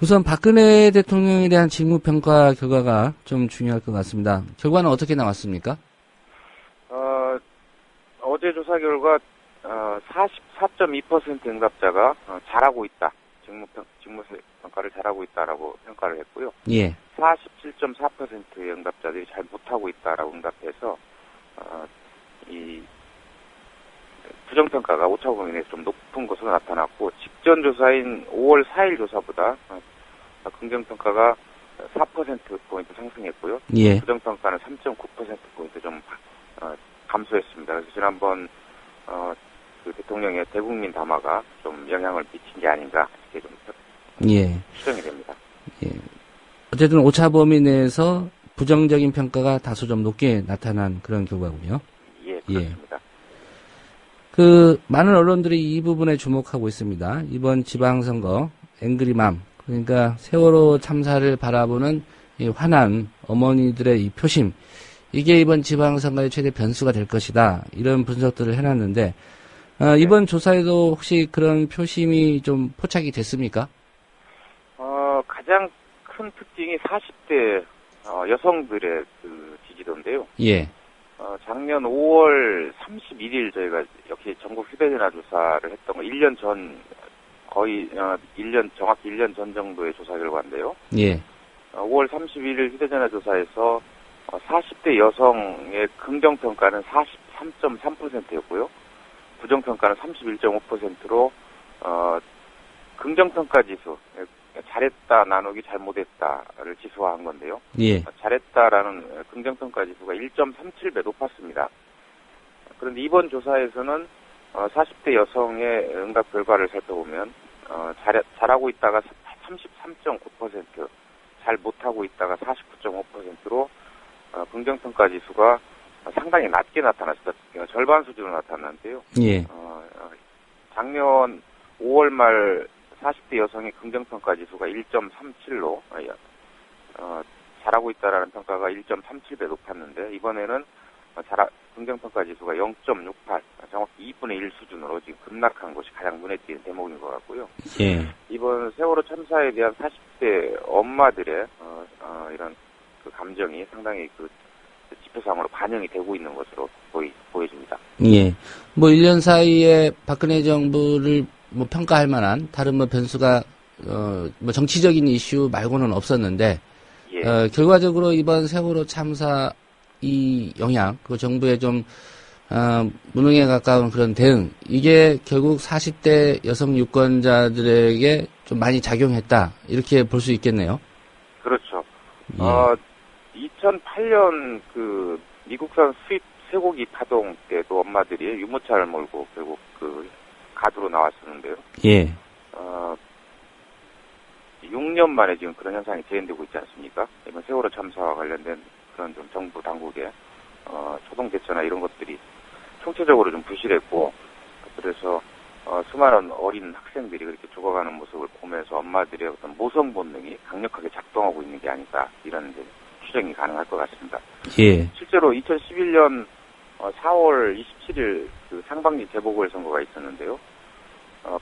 우선 박근혜 대통령에 대한 직무평가 결과가 좀 중요할 것 같습니다. 결과는 어떻게 나왔습니까? 어제 조사 결과 44.2% 응답자가 잘하고 있다. 직무평가를 잘하고 있다라고 평가를 했고요. 예. 47.4%의 응답자들이 잘 못하고 있다라고 응답해서 이 부정평가가 오차범위 내에서 좀 높은 것으로 나타났고 직전 조사인 5월 4일 조사보다 긍정평가가 4%포인트 상승했고요. 예. 부정평가는 3.9%포인트 좀 감소했습니다. 그래서 지난번 그 대통령의 대국민 담화가 좀 영향을 미친 게 아닌가 이렇게 좀 추정이 됩니다. 예. 어쨌든 오차범위 내에서 부정적인 평가가 다소 좀 높게 나타난 그런 결과군요. 예, 그렇습니다. 그 많은 언론들이 이 부분에 주목하고 있습니다. 이번 지방선거 앵그리맘 그러니까 세월호 참사를 바라보는 이 화난 어머니들의 이 표심 이게 이번 지방선거의 최대 변수가 될 것이다. 이런 분석들을 해놨는데 이번 조사에도 혹시 그런 표심이 좀 포착이 됐습니까? 가장 큰 특징이 40대 여성들의 그 지지도인데요. 예. 작년 5월 31일 저희가 역시 전국 휴대전화 조사를 했던 거 1년 전 거의 정확히 1년 전 정도의 조사 결과인데요. 예. 5월 31일 휴대전화 조사에서 40대 여성의 긍정평가는 43.3%였고요. 부정평가는 31.5%로 긍정평가 지수 잘했다 나누기 잘못했다를 지수화한 건데요. 예. 잘했다라는 긍정평가 지수가 1.37배 높았습니다. 그런데 이번 조사에서는 40대 여성의 응답 결과를 살펴보면 잘하고 있다가 33.9%, 잘 못하고 있다가 49.5%로 긍정평가 지수가 상당히 낮게 나타났습니다. 절반 수준으로 나타났는데요. 예. 작년 5월 말 40대 여성의 긍정평가 지수가 1.37로 잘하고 있다라는 평가가 1.37배 높았는데 이번에는 긍정평가 지수가 0.68, 정확히 2분의 1 수준으로 지금 급락한 것이 가장 눈에 띄는 대목인 것 같고요. 예. 이번 세월호 참사에 대한 40대 엄마들의 이런 그 감정이 상당히 그 지표상으로 반영이 되고 있는 것으로 보여집니다. 예. 1년 사이에 박근혜 정부를 평가할 만한 다른 변수가 정치적인 이슈 말고는 없었는데 예. 결과적으로 이번 세월호 참사 이 영향, 그 정부의 좀 무능에 가까운 그런 대응, 이게 결국 40대 여성 유권자들에게 좀 많이 작용했다, 이렇게 볼 수 있겠네요. 그렇죠. 예. 2008년 그 미국산 수입 쇠고기 파동 때도 엄마들이 유모차를 몰고 결국 그 가두로 나왔었는데요. 예. 6년 만에 지금 그런 현상이 재현되고 있지 않습니까? 이번 세월호 참사와 관련된 그런 좀 정부 당국의 초동 대처나 이런 것들이 총체적으로 좀 부실했고, 그래서 수많은 어린 학생들이 그렇게 죽어가는 모습을 보면서 엄마들의 어떤 모성 본능이 강력하게 작동하고 있는 게 아닐까, 이런 이제 추정이 가능할 것 같습니다. 예. 실제로 2011년 4월 27일 그 상반기 재보궐선거가 있었는데요.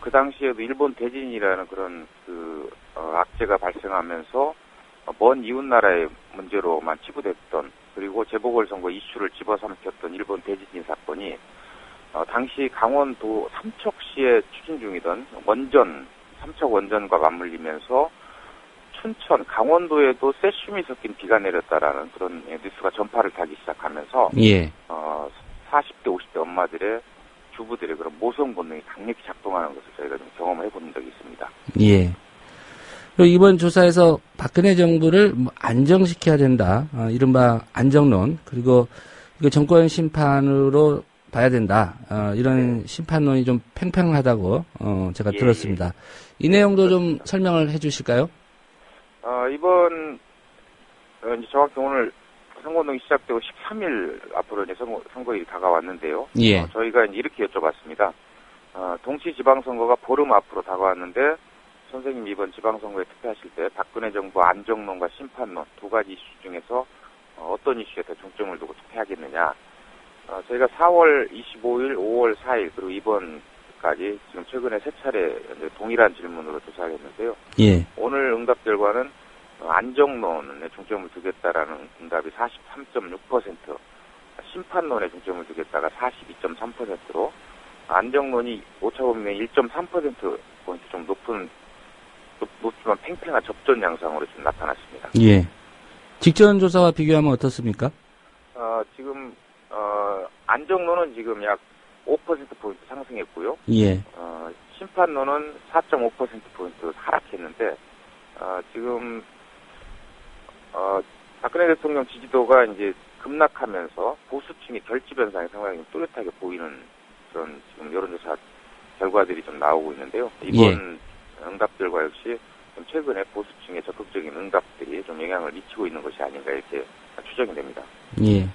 그 당시에도 일본 대진이라는 그런 그 악재가 발생하면서 먼 이웃 나라의 문제로만 치부됐던, 그리고 재보궐선거 이슈를 집어삼켰던 일본 대지진 사건이 당시 강원도 삼척시에 추진 중이던 삼척 원전과 맞물리면서 춘천, 강원도에도 세슘이 섞인 비가 내렸다라는 그런 뉴스가 전파를 타기 시작하면서 예. 40대, 50대 엄마들의 주부들의 그런 모성 본능이 강력히 작동하는 것을 저희가 좀 경험해 본 적이 있습니다. 예. 그리고 이번 조사에서 박근혜 정부를 안정시켜야 된다, 이른바 안정론, 그리고 이거 정권 심판으로 봐야 된다, 이런 심판론이 좀 팽팽하다고 제가 들었습니다. 이 내용도 좀 설명을 해주실까요? 이번 이제 정확히 오늘 선거운동이 시작되고 13일 앞으로 이제 선거일이 다가왔는데요. 예. 저희가 이제 이렇게 여쭤봤습니다. 동시 지방선거가 보름 앞으로 다가왔는데 선생님 이번 지방선거에 투표하실 때 박근혜 정부 안정론과 심판론 두 가지 이슈 중에서 어떤 이슈에 더 중점을 두고 투표하겠느냐. 저희가 4월 25일, 5월 4일 그리고 이번까지 지금 최근에 세 차례 동일한 질문으로 조사를 했는데요. 예. 오늘 응답 결과는 안정론에 중점을 두겠다라는 응답이 43.6%, 심판론에 중점을 두겠다가 42.3%로 안정론이 오차범위 1.3%포인트 좀 높지만 팽팽한 접전 양상으로 좀 나타났습니다. 예. 직전 조사와 비교하면 어떻습니까? 지금 안정론은 지금 약 5%포인트 상승했고요. 예. 심판론은 4.5%포인트 하락했는데, 지금, 박근혜 대통령 지지도가 이제 급락하면서 보수층의 결집 현상이 상당히 뚜렷하게 보이는 그런 지금 여론조사 결과들이 좀 나오고 있는데요. 이번 응답 결과 역시 좀 최근에 보수층의 적극적인 응답들이 좀 영향을 미치고 있는 것이 아닌가 이렇게 추정이 됩니다. 예.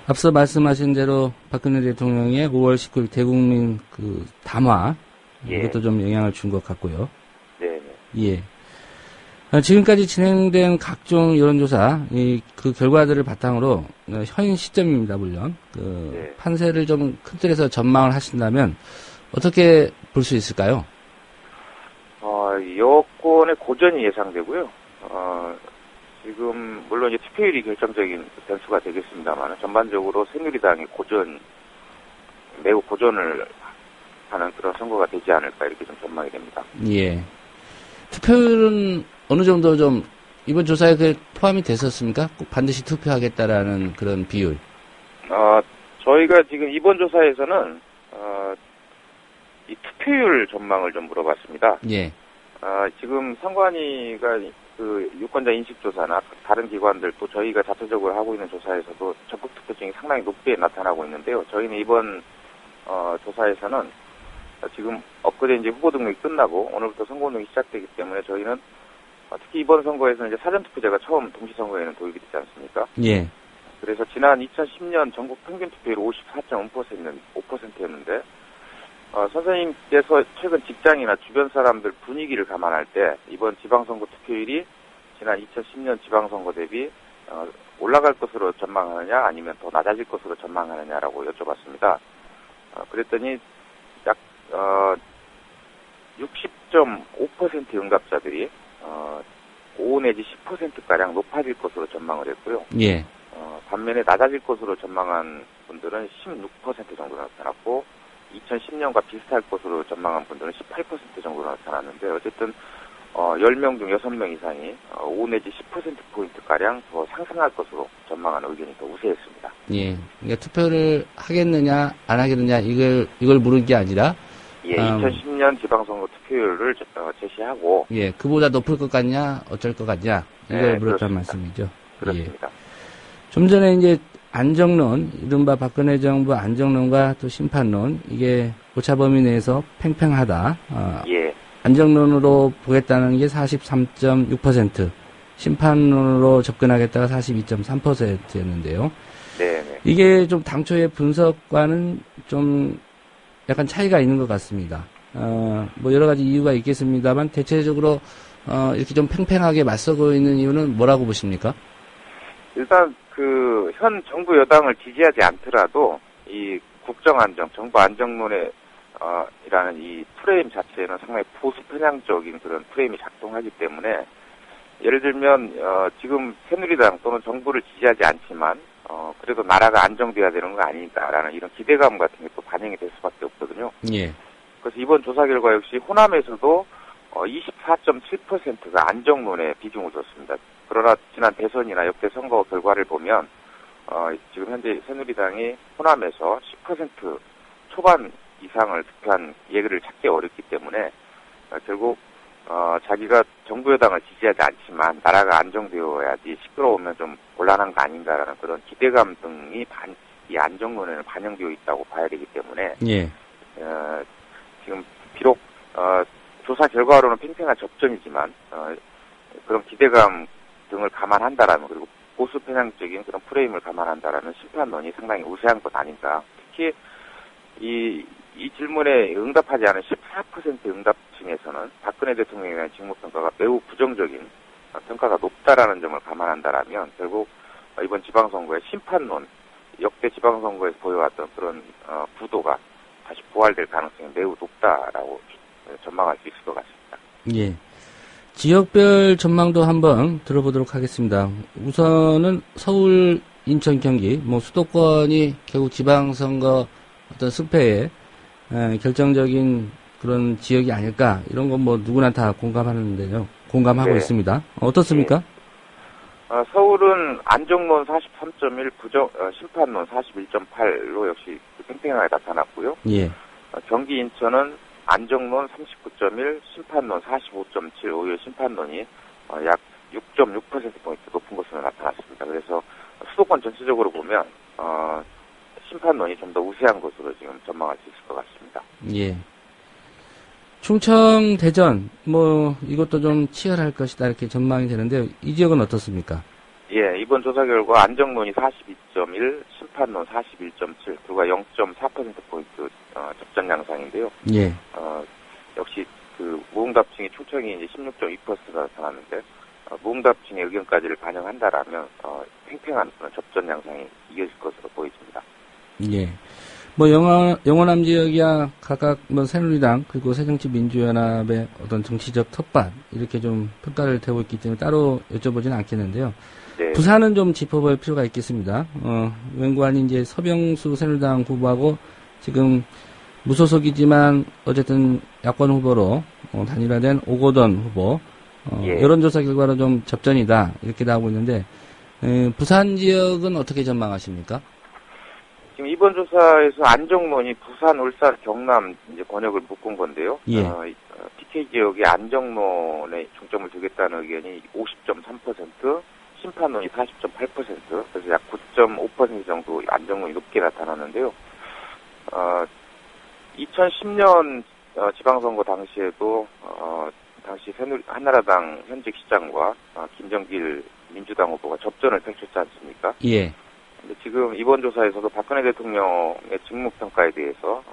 앞서 말씀하신 대로 박근혜 대통령의 5월 19일 대국민 그 담화, 이것도 좀 영향을 준 것 같고요. 네. 예. 지금까지 진행된 각종 여론조사, 그 결과들을 바탕으로 현 시점입니다, 물론. 판세를 좀 큰 틀에서 전망을 하신다면 어떻게 볼 수 있을까요? 여권의 고전이 예상되고요. 지금 물론 이제 투표율이 결정적인 변수가 되겠습니다만 전반적으로 새누리당이 매우 고전을 하는 그런 선거가 되지 않을까 이렇게 좀 전망이 됩니다. 예. 투표율은 어느 정도 좀 이번 조사에 포함이 됐었습니까? 꼭 반드시 투표하겠다라는 그런 비율. 저희가 지금 이번 조사에서는 이 투표율 전망을 좀 물어봤습니다. 예. 지금 선관위가 그 유권자 인식조사나 다른 기관들 또 저희가 자체적으로 하고 있는 조사에서도 적극 투표층이 상당히 높게 나타나고 있는데요. 저희는 이번 조사에서는 지금 엊그제 이제 후보 등록이 끝나고 오늘부터 선거 운동이 시작되기 때문에 저희는 특히 이번 선거에서는 이제 사전투표제가 처음 동시선거에는 도입이 되지 않습니까? 예. 그래서 지난 2010년 전국 평균 투표율 54.5%였는데 선생님께서 최근 직장이나 주변 사람들 분위기를 감안할 때 이번 지방선거 투표율이 지난 2010년 지방선거 대비 올라갈 것으로 전망하느냐 아니면 더 낮아질 것으로 전망하느냐라고 여쭤봤습니다. 그랬더니 약 60.5% 응답자들이 5 내지 10%가량 높아질 것으로 전망을 했고요. 예. 반면에 낮아질 것으로 전망한 분들은 16% 정도 나타났고 2010년과 비슷할 것으로 전망한 분들은 18% 정도 나타났는데 어쨌든 10명 중 6명 이상이 5 내지 10%포인트가량 더 상승할 것으로 전망하는 의견이 더 우세했습니다. 예. 그러니까 투표를 하겠느냐 안 하겠느냐 이걸 물은 게 아니라 예, 2010년 지방선거 투표율을 제시하고 예, 그보다 높을 것 같냐 어쩔 것 같냐 이걸 물었단 말씀이죠. 그렇습니다. 예. 좀 전에 이제 안정론, 이른바 박근혜 정부 안정론과 또 심판론, 이게 오차범위 내에서 팽팽하다. 예. 안정론으로 보겠다는 게 43.6%, 심판론으로 접근하겠다가 42.3%였는데요. 네. 이게 좀 당초의 분석과는 좀 약간 차이가 있는 것 같습니다. 뭐 여러 가지 이유가 있겠습니다만 대체적으로 이렇게 좀 팽팽하게 맞서고 있는 이유는 뭐라고 보십니까? 일단 현 정부 여당을 지지하지 않더라도 이 국정안정, 정부 안정론의 이라는 이 프레임 자체는 상당히 보수 편향적인 그런 프레임이 작동하기 때문에 예를 들면 지금 새누리당 또는 정부를 지지하지 않지만 그래도 나라가 안정돼야 되는 거 아닌가라는 이런 기대감 같은 게 또 반영이 될 수밖에 없거든요. 예. 그래서 이번 조사 결과 역시 호남에서도 24.7%가 안정론에 비중을 뒀습니다. 그러나 지난 대선이나 역대 선거 결과를 보면 지금 현재 새누리당이 호남에서 10% 초반 이상을 득표한 예를 찾기 어렵기 때문에 결국 자기가 정부 여당을 지지하지 않지만 나라가 안정되어야지 시끄러우면 좀 곤란한 거 아닌가라는 그런 기대감 등이 이 안정론에는 반영되어 있다고 봐야 되기 때문에 예. 지금 비록 조사 결과로는 팽팽한 접전이지만 그런 기대감 등을 감안한다라면 그리고 보수 편향적인 그런 프레임을 감안한다라면 심판론이 상당히 우세한 것 아닌가. 특히 이 질문에 응답하지 않은 14% 응답층에서는 박근혜 대통령에 대한 직무평가가 매우 부정적인 평가가 높다라는 점을 감안한다라면 결국 이번 지방선거의 심판론, 역대 지방선거에서 보여왔던 그런 구도가 다시 부활될 가능성이 매우 높다라고 전망할 수 있을 것 같습니다. 예. 지역별 전망도 한번 들어보도록 하겠습니다. 우선은 서울, 인천, 경기, 수도권이 결국 지방선거 어떤 승패에 결정적인 그런 지역이 아닐까 이런 건 누구나 다 공감하는데요. 공감하고 네. 있습니다. 어떻습니까? 서울은 안정론 43.1, 심판론 41.8로 역시 팽팽하게 나타났고요. 예. 경기 인천은 안정론 39.1, 심판론 45.7, 오히려 심판론이 약 6.6%포인트 높은 것으로 나타났습니다. 그래서 수도권 전체적으로 보면 심판론이 좀 더 우세한 것으로 지금 전망할 수 있을 것 같습니다. 예. 충청, 대전, 이것도 좀 치열할 것이다, 이렇게 전망이 되는데, 이 지역은 어떻습니까? 예, 이번 조사 결과 안정론이 42.1, 심판론 41.7, 불과 0.4%포인트, 접전 양상인데요. 예. 역시 무응답층이 충청이 이제 16.2%가 나타났는데, 무응답층의 의견까지를 반영한다라면, 팽팽한 그런 접전 양상이 이어질 것으로 보입니다. 예. 영호남 지역이야 각각 새누리당 그리고 새정치민주연합의 어떤 정치적 텃밭 이렇게 좀 평가를 되고 있기 때문에 따로 여쭤보지는 않겠는데요. 네. 부산은 좀 짚어볼 필요가 있겠습니다. 웬관이 이제 서병수 새누리당 후보하고 지금 무소속이지만 어쨌든 야권 후보로 단일화된 오거돈 후보 예. 여론조사 결과로 좀 접전이다 이렇게 나오고 있는데 부산 지역은 어떻게 전망하십니까? 지금 이번 조사에서 안정론이 부산, 울산, 경남 이제 권역을 묶은 건데요. 예. PK 지역의 안정론에 중점을 두겠다는 의견이 50.3%, 심판론이 40.8%, 그래서 약 9.5% 정도 안정론이 높게 나타났는데요. 2010년 지방선거 당시에도 당시 한나라당 현직 시장과 김정길 민주당 후보가 접전을 펼쳤지 않습니까? 예. 근데 지금 이번 조사에서도 박근혜 대통령의 직무평가에 대해서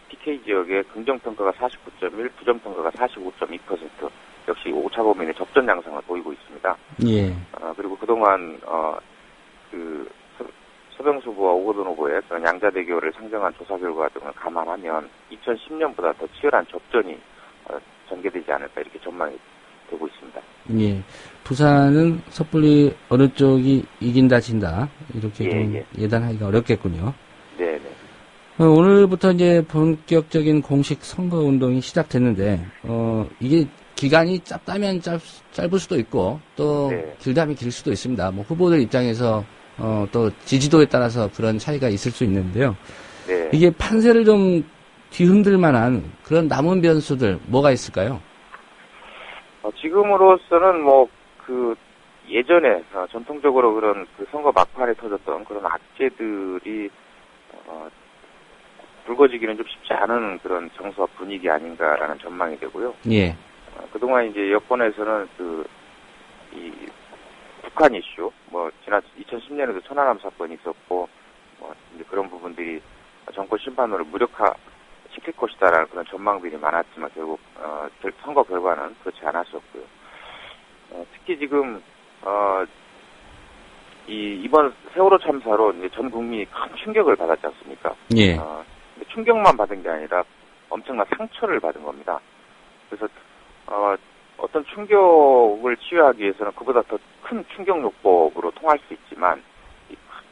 PK 지역의 긍정평가가 49.1, 부정평가가 45.2%, 역시 오차 범위의 접전 양상을 보이고 있습니다. 예. 그리고 그동안 서병수 후보와 오거돈 후보의 그런 양자 대결을 상정한 조사 결과 등을 감안하면 2010년보다 더 치열한 접전이 전개되지 않을까 이렇게 전망이 되고 있습니다. 예. 부산은 섣불리 어느 쪽이 이긴다 진다 이렇게 좀 예단하기가 어렵겠군요. 네. 오늘부터 이제 본격적인 공식 선거 운동이 시작됐는데 이게 기간이 짧다면 짧을 수도 있고 또 길다면 길 수도 있습니다. 뭐 후보들 입장에서 또 지지도에 따라서 그런 차이가 있을 수 있는데요. 네. 이게 판세를 좀 뒤흔들 만한 그런 남은 변수들 뭐가 있을까요? 지금으로서는 예전에 전통적으로 그런 그 선거 막판에 터졌던 그런 악재들이 불거지기는 좀 쉽지 않은 그런 정서 분위기 아닌가라는 전망이 되고요. 예. 그동안 이제 여권에서는 이 북한 이슈, 지난 2010년에도 천안함 사건이 있었고, 이제 그런 부분들이 정권 심판으로 무력화시킬 것이다라는 그런 전망들이 많았지만 결국 선거 결과는 그렇지 않았었고요. 특히 지금 이번 세월호 참사로 이제 전 국민이 큰 충격을 받았지 않습니까? 예. 충격만 받은 게 아니라 엄청난 상처를 받은 겁니다. 그래서 어떤 충격을 치유하기 위해서는 그보다 더 큰 충격요법으로 통할 수 있지만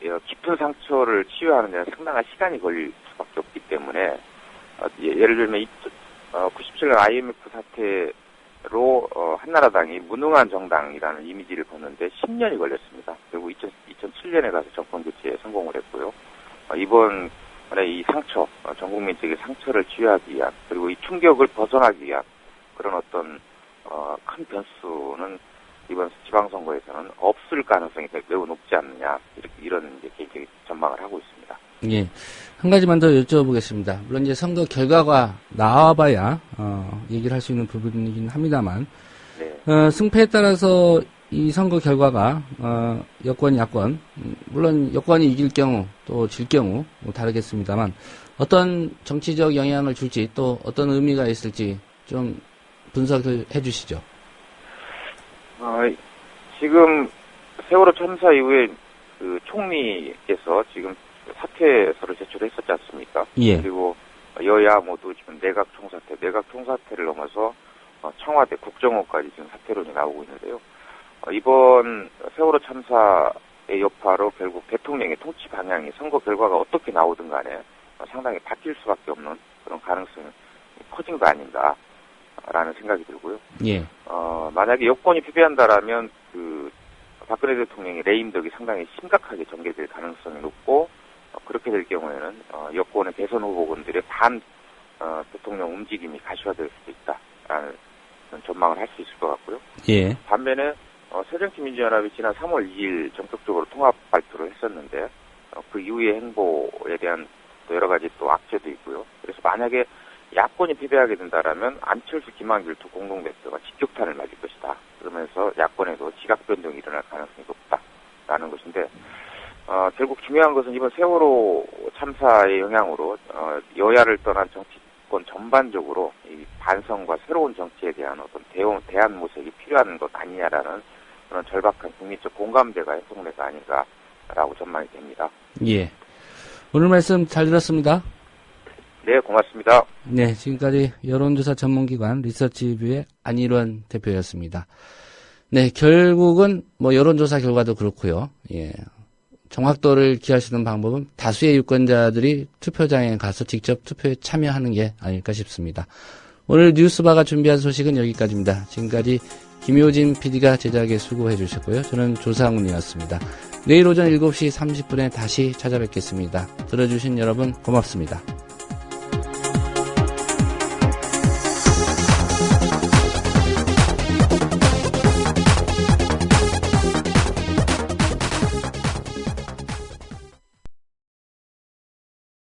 깊은 상처를 치유하는 데는 상당한 시간이 걸릴 수밖에 없기 때문에 예를 들면 97년 IMF 사태로 한나라당이 무능한 정당이라는 이미지를 벗는데 10년이 걸렸습니다. 그리고 2007년에 가서 정권 교체에 성공을 했고요. 이번에 이 상처, 전 국민 쪽의 상처를 치유하기 위한 그리고 이 충격을 벗어나기 위한 그런 어떤 큰 변수는 이번 지방선거에서는 없을 가능성이 매우 높지 않느냐 이런 이제 개인적인 전망을 하고 있습니다. 예, 한 가지만 더 여쭤보겠습니다. 물론 이제 선거 결과가 나와봐야 얘기를 할 수 있는 부분이긴 합니다만 승패에 따라서 이 선거 결과가 여권, 야권 물론 여권이 이길 경우 또 질 경우 다르겠습니다만 어떤 정치적 영향을 줄지 또 어떤 의미가 있을지 좀 분석을 해주시죠. 지금 세월호 참사 이후에 그 총리께서 지금 사퇴서를 제출했었지 않습니까? 예. 그리고 여야 모두 지금 내각 총사퇴를 넘어서 청와대, 국정원까지 지금 사퇴론이 나오고 있는데요. 이번 세월호 참사의 여파로 결국 대통령의 통치 방향이 선거 결과가 어떻게 나오든 간에 상당히 바뀔 수밖에 없는 그런 가능성이 커진 거 아닌가라는 생각이 들고요. 예. 만약에 여권이 패배한다라면 박근혜 대통령의 레임덕이 상당히 심각하게 전개될 가능성이 높고 그렇게 될 경우에는 여권의 대선 후보군들의 반 대통령 움직임이 가시화될 수도 있다라는 전망을 할 수 있을 것 같고요. 예. 반면에 새정치민주연합이 지난 3월 2일 전격적으로 통합 발표를 했었는데 그 이후의 행보에 대한 또 여러 가지 또 악재도 있고요. 그래서 만약에 야권이 패배하게 된다라면 안철수, 김한길 두 공동대표가 직격탄을 맞을 것이다. 그러면서 야권에도 지각 변동이 일어날 가능성이 높다라는 것인데 결국 중요한 것은 이번 세월호 참사의 영향으로 여야를 떠난 정치권 전반적으로 이 반성과 새로운 정치에 대한 어떤 대안 모색이 필요한 것 아니냐라는 그런 절박한 국민적 공감대가 형성돼가 아닌가라고 전망이 됩니다. 예. 오늘 말씀 잘 들었습니다. 네, 고맙습니다. 네, 지금까지 여론조사 전문기관 리서치뷰의 안일원 대표였습니다. 네, 결국은 여론조사 결과도 그렇고요. 예. 정확도를 기할 수 있는 방법은 다수의 유권자들이 투표장에 가서 직접 투표에 참여하는 게 아닐까 싶습니다. 오늘 뉴스바가 준비한 소식은 여기까지입니다. 지금까지 김효진 PD가 제작에 수고해 주셨고요. 저는 조상훈이었습니다. 내일 오전 7시 30분에 다시 찾아뵙겠습니다. 들어주신 여러분 고맙습니다.